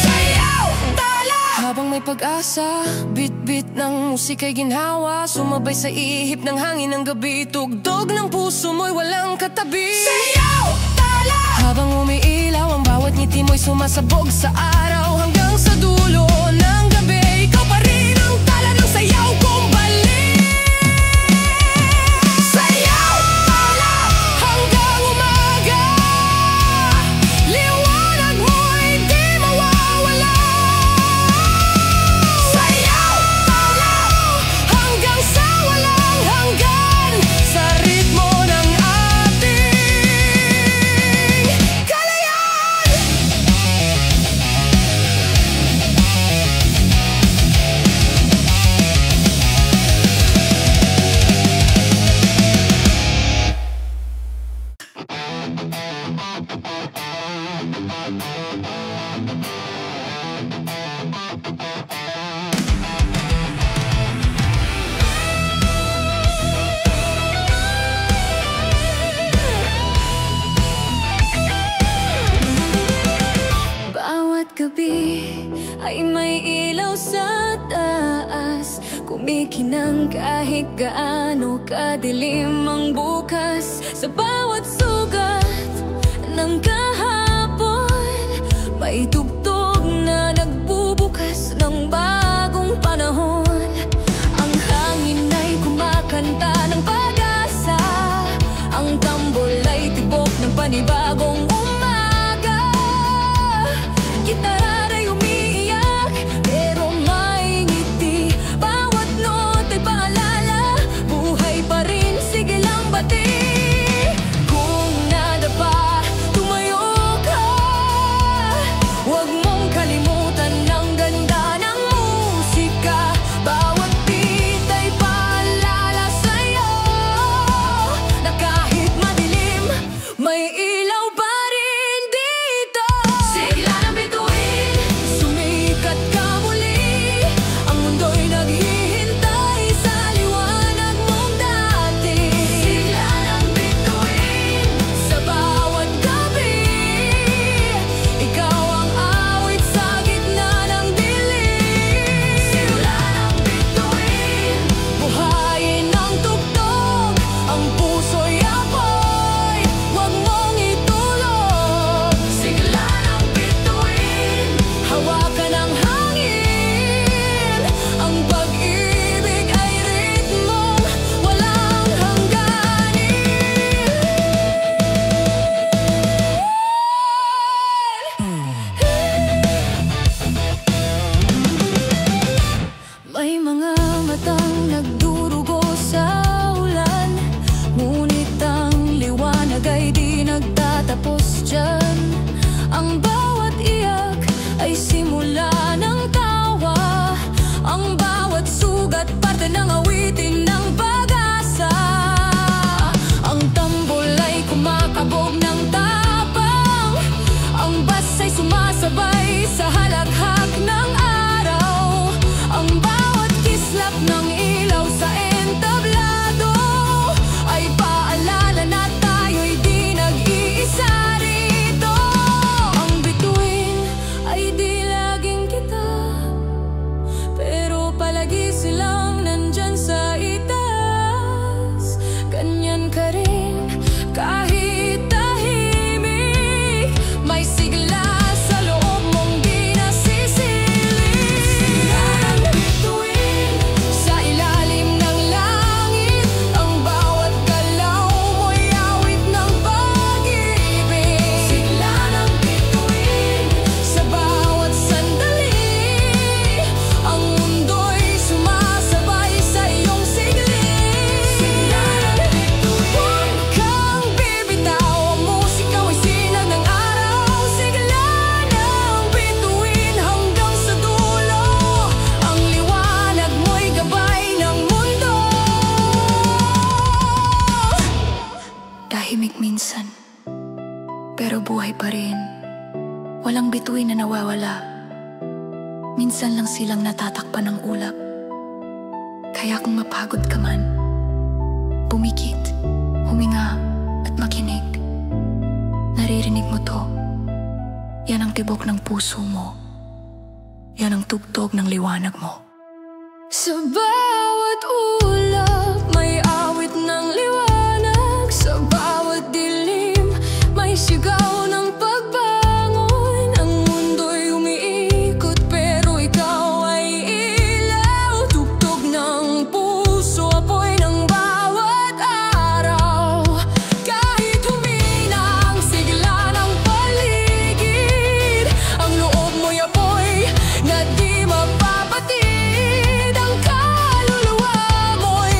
Sayaw, tala. Habang may pag-asa, bit-bit ng musika'y ginhawa. Sumabay sa ihip ng hangin ng gabi, tugtog ng puso mo'y walang katabi. Sayaw, tala. Habang umiilaw ang bawat ngiti mo'y sumasabog sa araw. Hanggang sa dulo ng gabi, ikaw pa rin ang tala ng sayaw kong balik. Sayaw, tala, hanggang umaga. Liwanag mo'y di mawawala. Sayaw, tala, hanggang sa walang hanggan. Sa ritmo ng ating kalayaan. Kumikinang kahit gaano kadilim ang bukas. Sa bawat sugat ng kahapon, may tugtog na nagbubukas ng bagong panahon. Ang hangin ay kumakanta ng pag-asa, ang tambol ay tibok ng panibagong umaga. Gitara ay umiiyak, pero may ngiti. Bawat note ay paalala, buhay pa rin, sige lang bati. Kung nadapa, tumayo ka. Huwag mong kalimutan ang ganda ng musika. Bawat beat ay paalala sa'yo na kahit madilim, may ilaw pa rin dito. Sigla ng bituin, sumikat ka muli. Ang mundo'y naghihintay sa liwanag mong dati. Sigla ng bituin, sa bawat gabi, ikaw ang awit sa gitna ng dilim. Sigla ng bituin, buhayin ang tugtog, ang puso'y apoy, huwag mong itulog. Sigla ng bituin, hawakan ang hangin, ang pag-ibig ay ritmong walang hangganin. May mga matang nagdurugo sa ulan, ngunit ang liwanag ay di nagtatapos dyan. Ang bawat iyak ay simula ng tawa, ang bawat sugat parte ng awitin ng pag-asa. Ang tambol ay kumakabog ng tapang, ang bass ay sumasabay sa halakhak ng araw. Ang bawat kislap ng ilaw sa entablado ay paalala na tayo'y di nag-iisa rito. Ang bituin ay di laging kita, pero palagi silang nandyan sa itaas. Ganyan ka rin kahit tahimik, may sigla sa loob mong di nasisiling. Sigla ng bituin, sa ilalim ng langit, ang bawat galaw mo'y awit ng pag-ibig. Sigla ng bituin, sa bawat sandali, ang mundo'y sumasabay sa iyong sigling. Sigla ng bituin, huwag kang bibitaw, ang musika ay sinag ng araw. Sigla ng bituin, hanggang sa dulo, ang liwanag mo'y gabay ng mundo. Tahimik minsan, pero buhay pa rin. Walang bituin na nawawala. Minsan lang silang natatakpan ng ulap. Kaya kung mapagod ka man, pumikit, huminga at makinig. Naririnig mo to. Yan ang tibok ng puso mo. Yan ang tugtog ng liwanag mo. Sa bawat ulap, may awit ng liwanag. Sa bawat dilim, may sigaw ng pagbangon. Ang mundo'y umiikot, pero ikaw ay ilaw. Tugtog ng puso, apoy ng bawat araw. Kahit humina ang sigla ng paligid, ang loob mo'y apoy na di mapapatid. Ang kaluluwa mo'y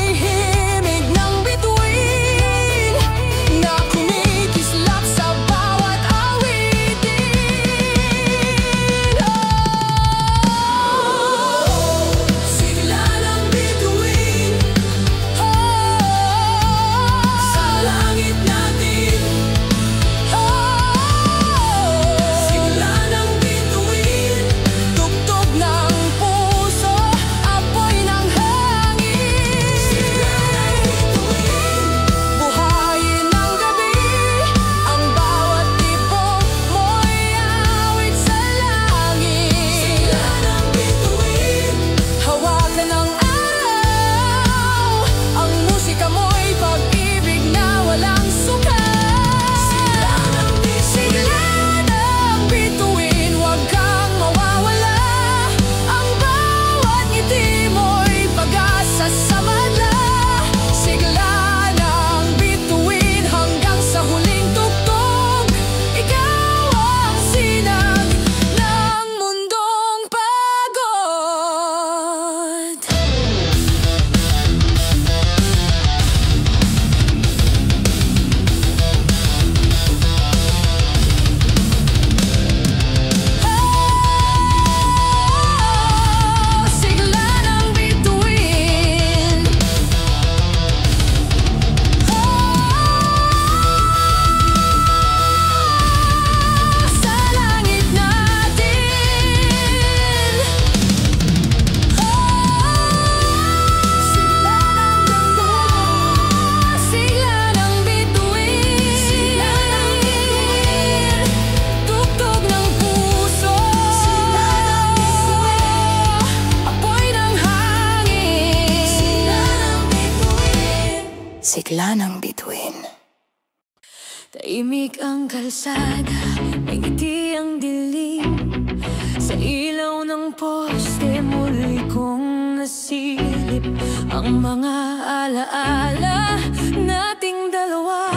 sigla ng bituin. Tahimik ang kalsada, may ngiti ang dilim. Sa ilaw ng poste muli kong nasilip ang mga alaala nating dalawa,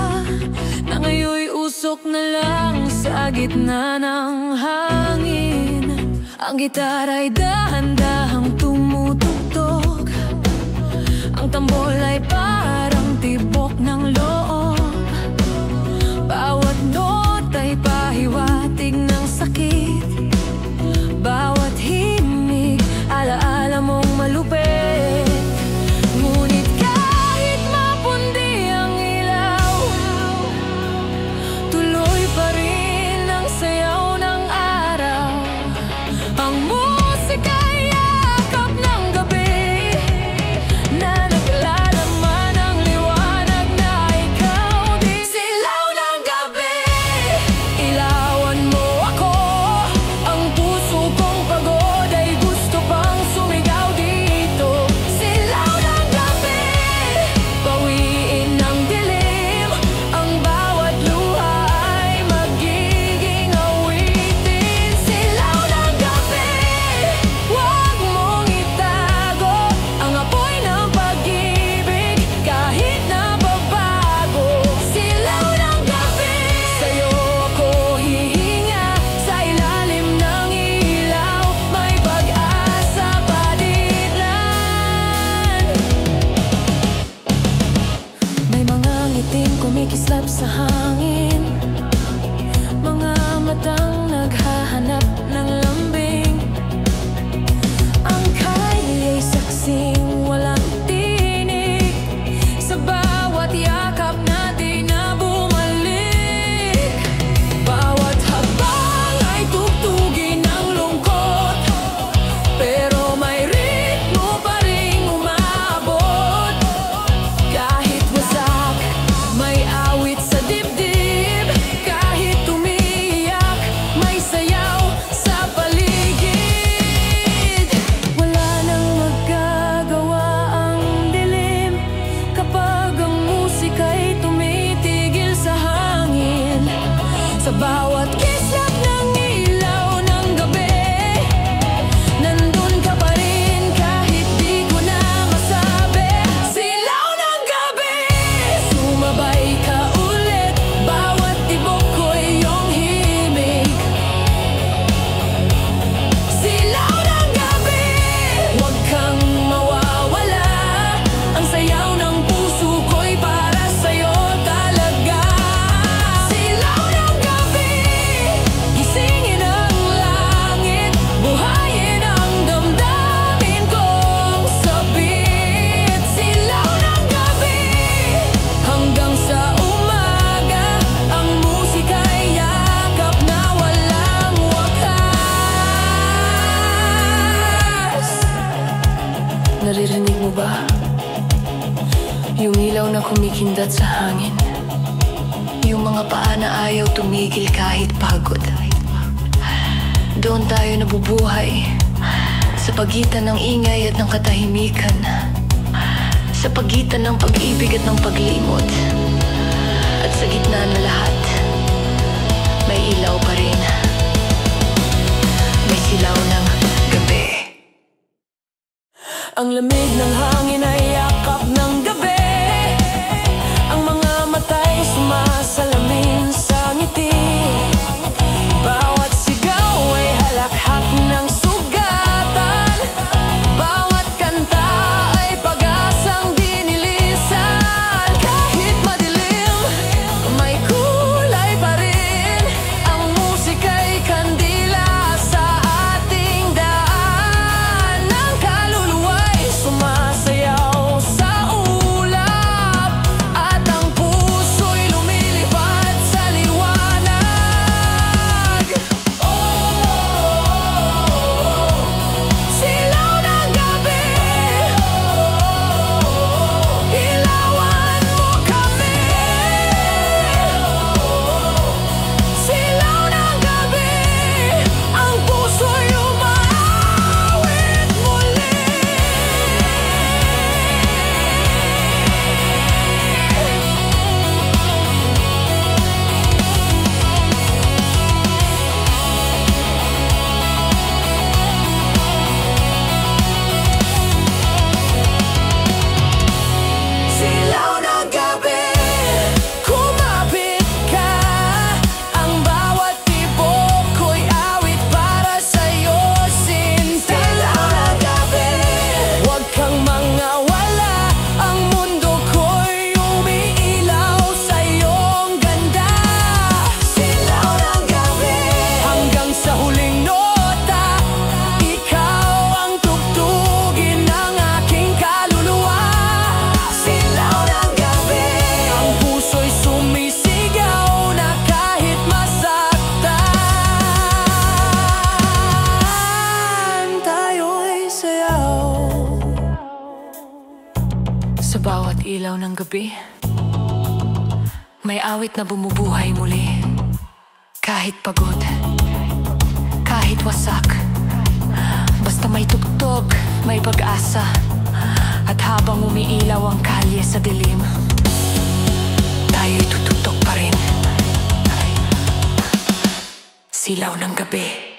na ngayon'y usok na lang sa gitna ng hangin. Ang gitara'y dahan-dahang tumutugtog, ang tambol ay parang tibok ng loob. Bawat nota'y pahiwatig ng sakit, bawat himig, alaala mong malupit. Ngunit kahit mapundi ang ilaw, tuloy pa rin ang sayaw ng araw. Ang musika'y yakap ng gabi, na naglalaman ang liwanag na ikaw din. Silaw ng gabi, ilawan mo ako. Ang puso kong pagod ay gusto pang sumigaw dito. Silaw ng gabi, bawiin ng dilim. Ang bawat luha ay magiging awitin. Silaw ng gabi, huwag mong itago ang apoy ng pag-ibig kahit nababago. Silaw ng gabi, sa'yo ako hihinga. Sa ilalim ng ilaw, may pag-asa pa din lang. May mga ngiting kumikislap sa hangin, mga matang naghahanap ng lambing. Ang kalya'y saksing walang tinig sa bawat yakap natin na bumalik. Bawat habang ay tugtugin ng lungkot, pero may ritmo pa ring umabot. Kahit wasak, may awit sa dibdib. Kahit umiiyak, may sayaw sa paligid. Wala nang magagawa ang dilim kapag ang musika'y tumitigil sa hangin. Sa bawat kislap ng ilaw ng gabi, nandun ka pa rin kahit di ko na masabi. Silaw ng gabi, sumabay ka ulit. Bawat tibok ko'y iyong himig. Silaw ng gabi, huwag kang mawawala. Ang sayaw ng puso ko'y para sa'yo talaga. Silaw ng gabi, gisingin ang langit, buhayin ang damdamin kong sabit. Silaw ng gabi, hanggang sa umaga, ang musika'y yakap na walang wakas. Naririnig mo ba? Yung ilaw na kumikindat sa hangin, yung mga paa na ayaw tumigil kahit pagod. Doon tayo nabubuhay, sa pagitan ng ingay at ng katahimikan, sa pagitan ng pag-ibig at ng paglimot. At sa gitna ng lahat, may ilaw pa rin. May silaw ng gabi. Ang lamig ng hangin ay yakap ng gabi. Ang mga mata'y sumasalamin sa ngiti. Bawat sigaw ay halakhak ng sugatan. Bawat kanta ay pag-asang dinilisan. Kahit madilim, may kulay pa rin. Ang musika'y kandila sa ating daan. Ang kaluluwa'y sumasayaw bawat ilaw ng gabi, may awit na bumubuhay muli. Kahit pagod, kahit wasak, basta may tugtog, may pag-asa. At habang umiilaw ang kalye sa dilim, tayo'y tutugtog pa rin. Silaw ng gabi.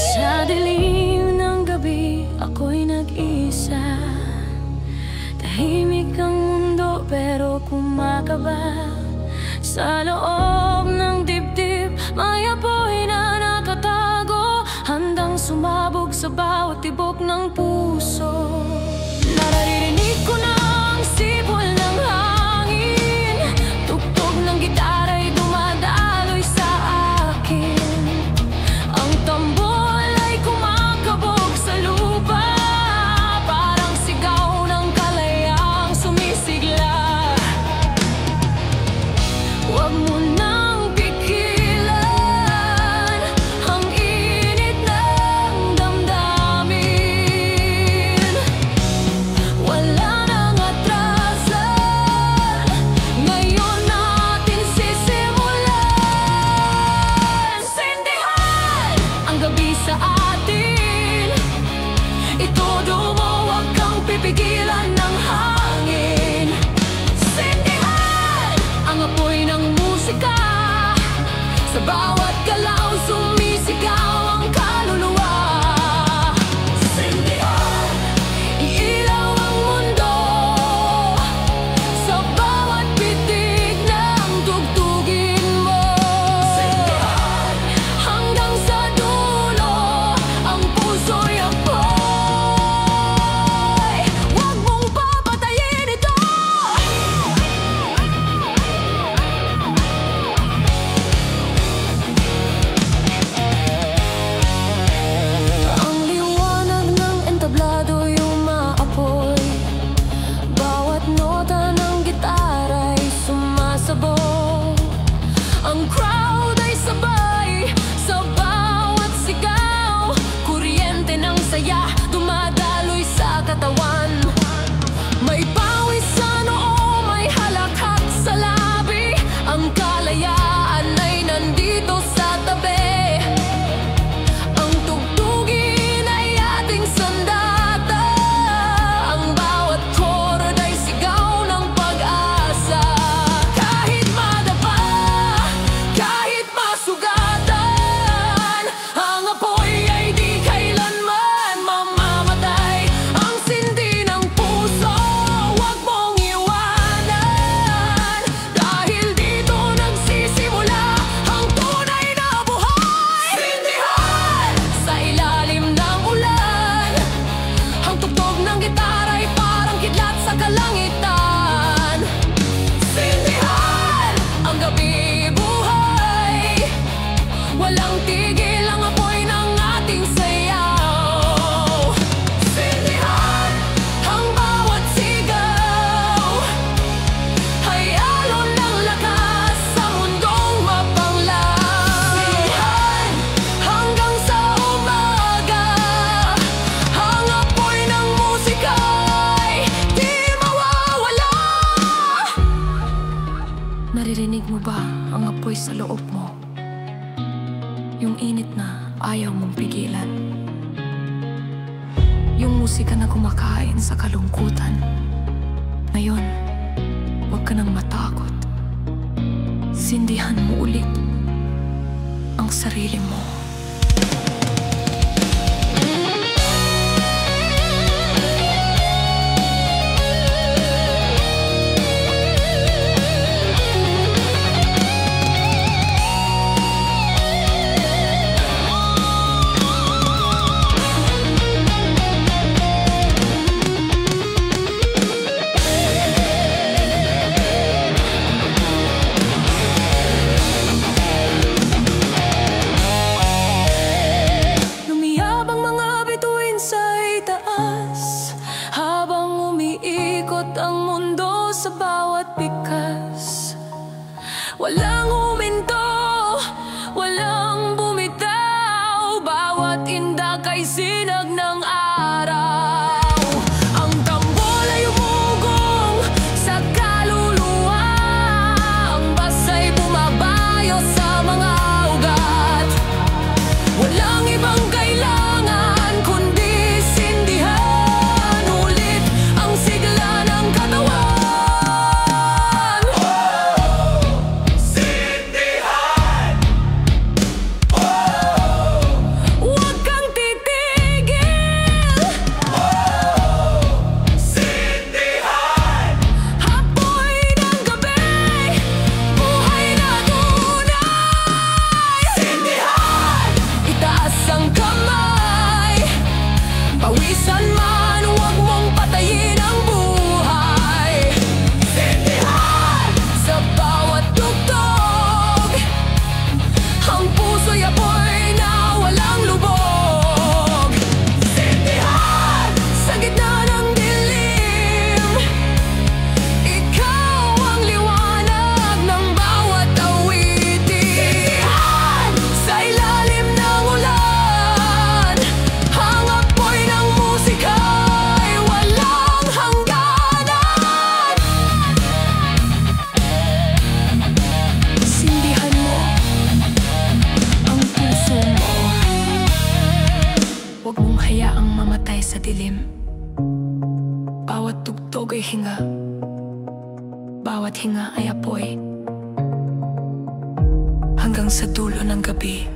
Sa dilim ng gabi, ako'y nag-isa. Tahimik ang mundo pero kumakaba. Sa loob ng dibdib, may apoy na nakatago, handang sumabog sa bawat tibok ng puso. Naririnig ko na ang sipol ng hangin, tugtog ng gitara'y dumadaloy sa akin. Ang tambol ay kumakabog sa lupa, parang sigaw ng kalayang sumisigla. Huwag mo nang pigilan ang init ng damdamin. Wala nang atrasan, ngayon natin sisimulan. Sindihan ang gabi sa atin, itudo mo, huwag kang pipigilan ng hangin. Sindihan ang apoy ng musika, sa bawat galaw sumisigaw ang kaluluwa. Sindihan, iilaw ang mundo, sa bawat pitik ng tugtugin mo. Sindihan, hanggang sa dulo, ang puso'y apoy. Huwag mong papatayin ito. Ang liwanag ng entablado yung maapoy, bawat nota ng gitara'y sumasabog. Ang crowd ay sabay sa bawat sigaw, kuryente ng saya dumadaloy sa katawan. May pawis sa noo, may halakhak sa labi, ang kalayaan ay nandito sa tabi. Ang tugtugin ay ating sandata, ang bawat chord ay sigaw ng pag-asa. Kahit madapa, kahit masugatan, ang apoy ay di kailanman mamamatay. Ang sindi ng puso, huwag mong iwanan, dahil dito nagsisimula ang tunay na buhay. Sindihan sa ilalim ng ulan, ang tugtog ng gitara'y parang kidlat sa kalangitan. Sindihan ang gabi buhay, walang tigil ang apoy ng ating sayaw. Sindihan ang bawat sigaw, ay alon ng lakas sa mundong mapanglaw. Sindihan hanggang sa umaga, ang apoy ng musika ay di mawawala. Naririnig mo ba ang apoy sa loob mo? Yung init na ayaw mong pigilan. Yung musika na kumakain sa kalungkutan. Ngayon, huwag ka nang matakot. Sindihan mo ulit ang sarili mo. bawat hinga ay apoy. Hanggang sa dulo ng gabi,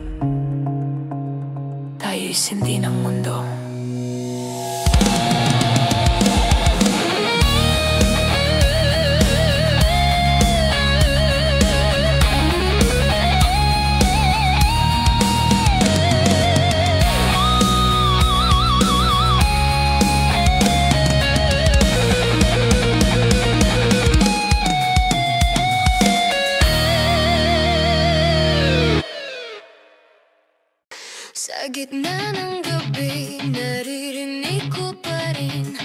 tayo'y sindi ng mundo. Sa gitna ng gabi, naririnig ko pa rin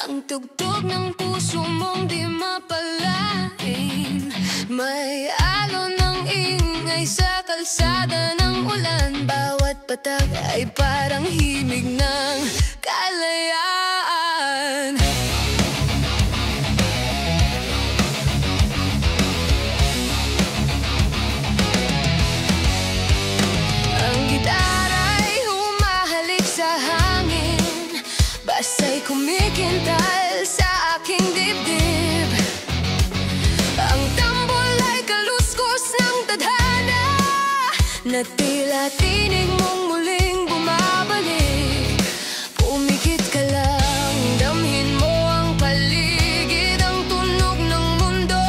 ang tugtog ng puso mong di mapalain. May alon ng ingay sa kalsada ng ulan. Bawat patag ay parang himig ng kalayaan. Ang gitara'y humahalik sa hangin, basa'y kumikintal sa aking dibdib. Ang tambol ay kaluskos ng tadhana, na tila tinig mong muling bumabalik. Pumikit ka lang, damhin mo ang paligid, ang tunog ng mundo,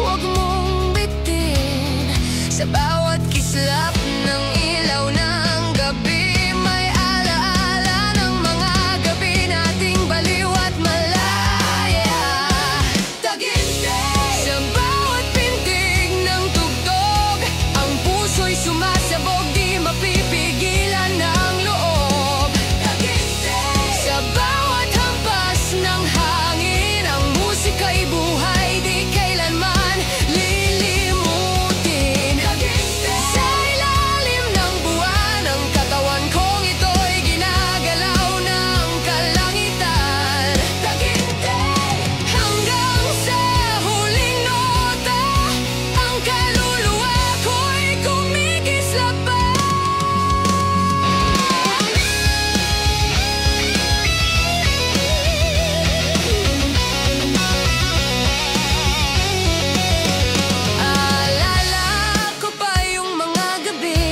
huwag mong bitin. Sa bawat kislap ng ilaw ng gabi, may alaala ng mga gabi nating baliw at malaya. Tagindig sa bawat pintig ng tugtog, ang puso'y sumasabog, di mapipigilan ng loob. Tagindig sa bawat hampas ng hangin, ang musika'y buhay, di kailanman lilimutin. Tagindig sa ilalim ng buwan, ang katawan kong ito'y ginagalaw ng kalangitan. Tagindig hanggang sa huling nota, ang kaluluwa ko'y kumikislap pa. Alala ko pa yung mga gabi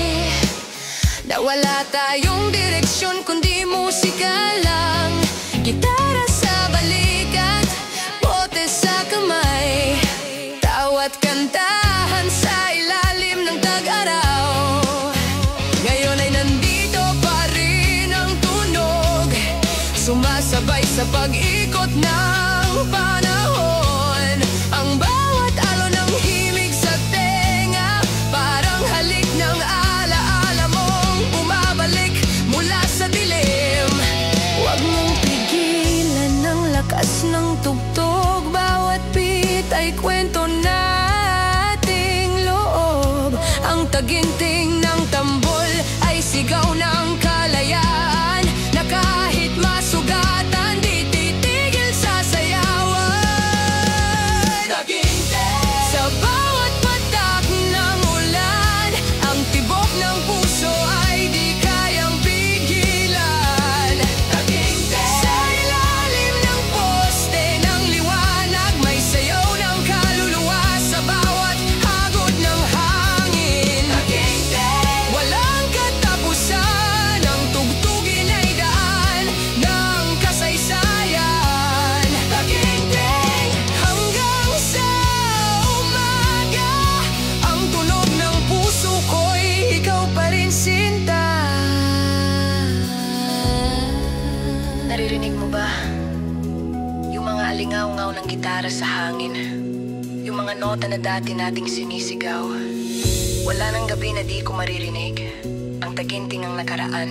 na wala tayong direksyon kundi musika lang. Gitara sa balikat, bote sa kamay, tawat kantahan sa ilalim ng tag-araw. Ngayon ay nandito pa rin ang tunog, sumasabay sa pag-ikot ng panahon. Ang bawat alon ng himig sa tenga, parang halik ng alaala mong bumabalik mula sa dilim. Huwag mong pigilan ang lakas ng tugtog, bawat beat ay kwento nating loob. Ang taginting ng tambol ay sigaw ng kalayaan, na kahit masugatan di titigil sa sayawan. Tagintig sa bawat patak ng ulan, ang tibok ng puso ay di kayang pigilan. Tagintig sa ilalim ng poste ng liwanag, may sayaw ng kaluluwa sa bawat hagod ng hangin. Tagintig walang katapusan, ang tugtugin ay daan ng kasaysayan. Tagintig hanggang sa umaga, ang tunog ng puso ko'y ikaw pa rin, sinta. Naririnig mo ba? Yung mga alingaw-ngaw ng gitara sa hangin, yung mga nota na dati nating sinisigaw. Wala nang gabi na di ko maririnig ang taginting ng nakaraan.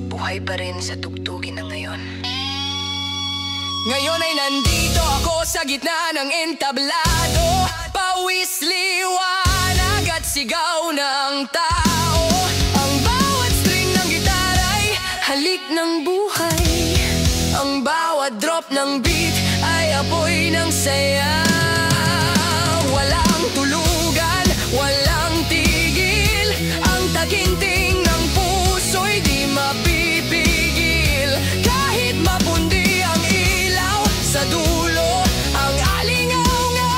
Buhay pa rin sa tugtugin ng ngayon. Ngayon ay nandito ako sa gitna ng entablado, pawis, liwanag at sigaw ng tao. Ang bawat string ng gitara'y halik ng buhay, ang bawat drop ng beat ay apoy ng saya. Walang tulugan, walang tigil, ang taginting ng puso'y di mapipigil. Kahit mapundi ang ilaw sa dulo, ang alingaw-ngaw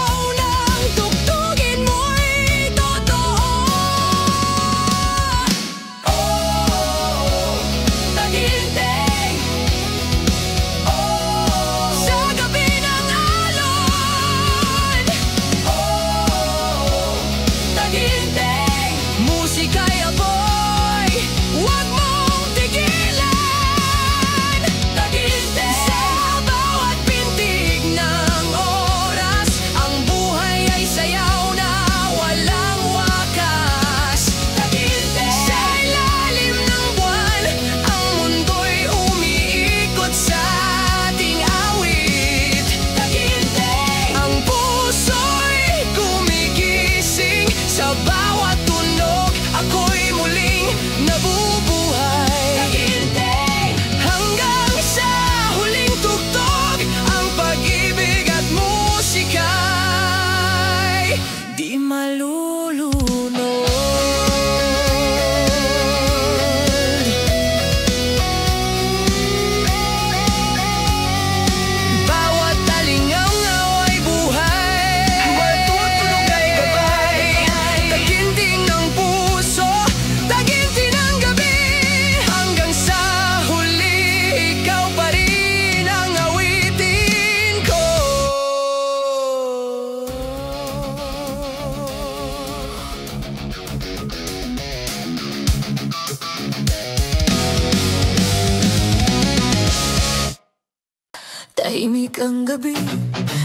gabi,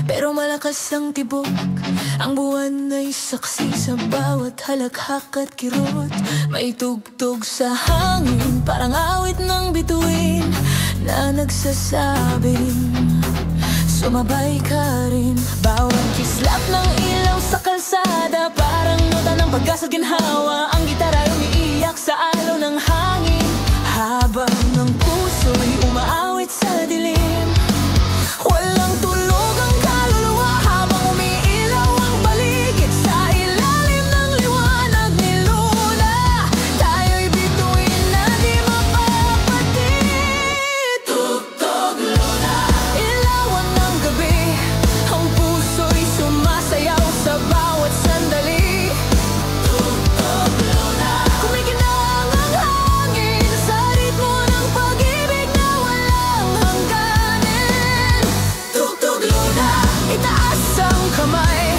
pero malakas ang tibok. Ang buwan ay saksi sa bawat halakhak at kirot. May tugtog sa hangin, parang awit ng bituin na nagsasabing sumabay ka rin. Bawat kislap ng ilaw sa kalsada, parang nota ng pag-asa at ginhawa. Ang gitara ay umiiyak sa alaw ng hangin, habang ng puso'y umaawit sa dilim. Walang tulog ang kaluluwa habang umiilaw ang paligid. Sa ilalim ng liwanag ni Luna, tayo'y bituin na di mapapatid. Tugtog Luna, ilawan ng gabi, ang puso'y sumasayaw sa bawat sandali. Tugtog Luna, kumikinang ang hangin sa ritmo ng pag-ibig na walang hangganin. Tugtog Luna, itaas ang kamay,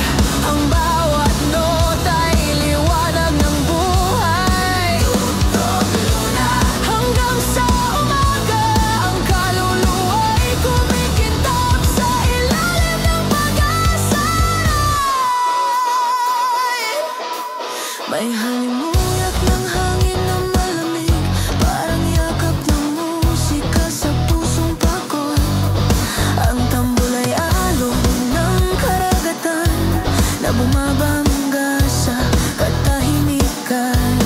ang bawat nota'y liwanag ng buhay. Tugtog Luna, hanggang sa umaga, ang kaluluwa'y kumikintab sa ilalim ng pag-asa. May halimuyak ng hangin na malamig, parang yakap ng musika sa pusong pagod. Ang tambol ay alon ng karagatan na bumabangga sa katahimikan.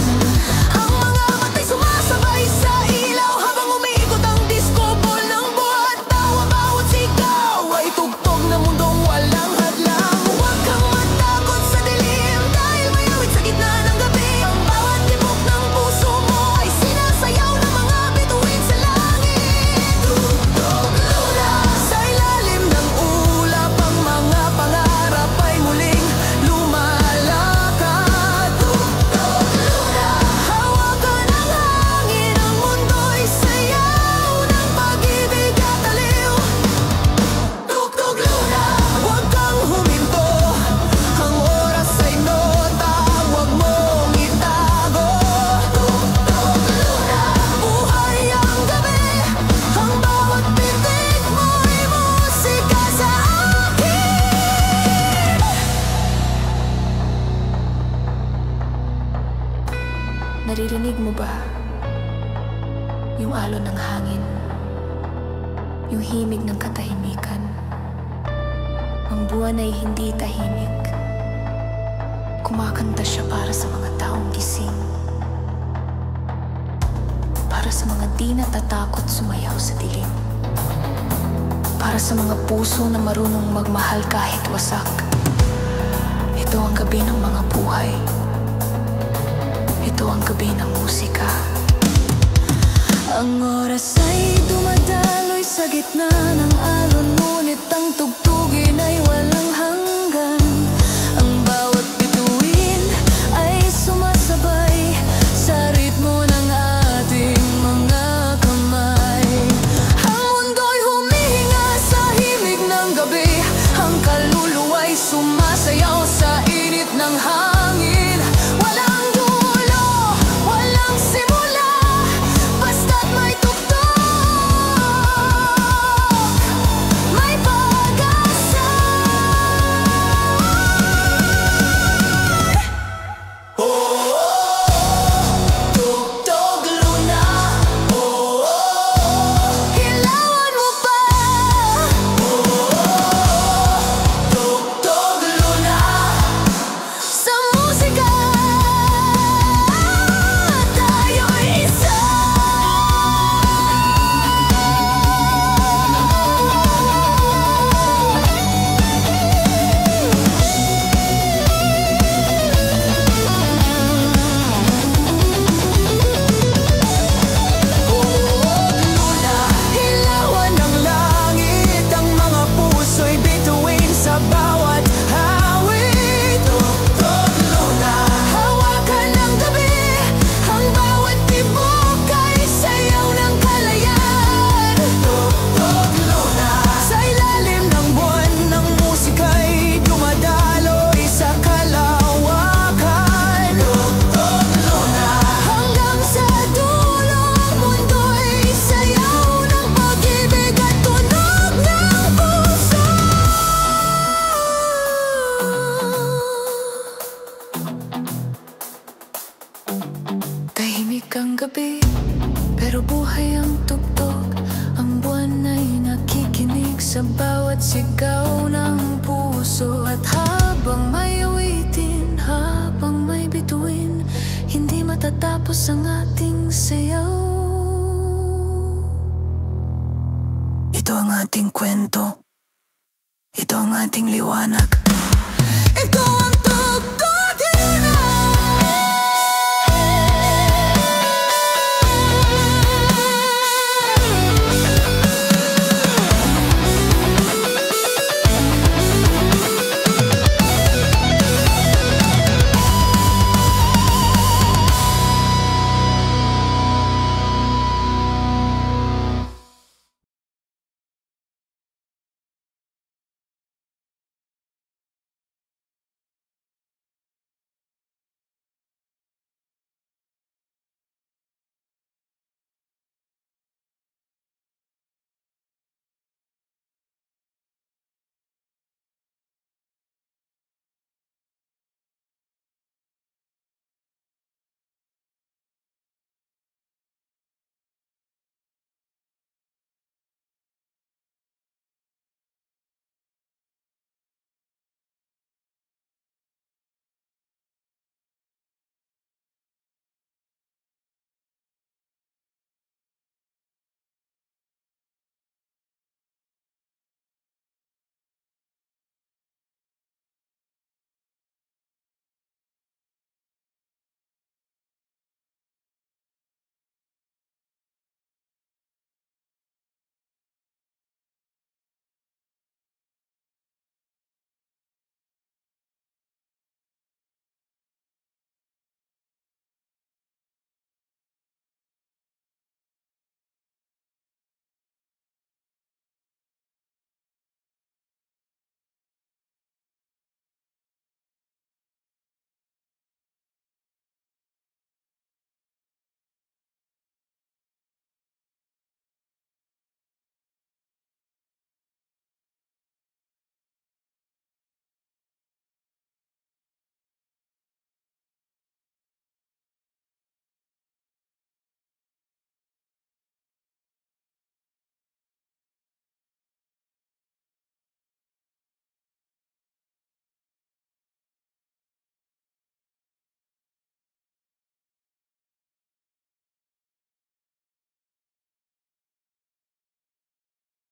Ang mga matay sumasabay sa ilaw habang umiikot ang disco ball ng buhat. Tawa bawat sigaw ay tugtog na mundong walang hadlang. Huwag kang matakot sa dilim, dahil may awit sa gitna ng gabi. Ang bawat tibok ng puso mo ay sinasayaw ng mga bituin sa langit. Tugtog Luna, sa ilalim ng ulap ang mga pangarap ay muling lumalakad. Tugtog Luna, hawakan ang hangin, ang mundo'y sayaw ng pag-ibig at aliw. Tugtog Luna, huwag kang huminto, ang oras ay nota, huwag mong itago. Tugtog Luna, buhay ang gabi, ang bawat titik mo'y musika sa akin. Naririnig mo ba yung alon ng hangin, yung himig ng katahimikan? Ang buwan ay hindi tahimik, kumakanta siya para sa mga taong gising, para sa mga di natatakot sumayaw sa dilim, para sa mga puso na marunong magmahal kahit wasak. Ito ang gabi ng mga buhay, ito ang gabi ng musika. Ang oras ay dumadaloy sa gitna ng alon, ngunit ang tugtugin ay walang hanggan. Ang bawat bituin ay sumasabay sa ritmo ng ating mga kamay. Ang mundo'y humihinga sa himig ng gabi, ang kaluluwa'y sumasayaw sa init ng hangin. Walang dulo, walang simula, basta't may tugtog, may pag-asa. Tapos ang ating sayaw. Ito ang ating kwento. Ito ang ating liwanag.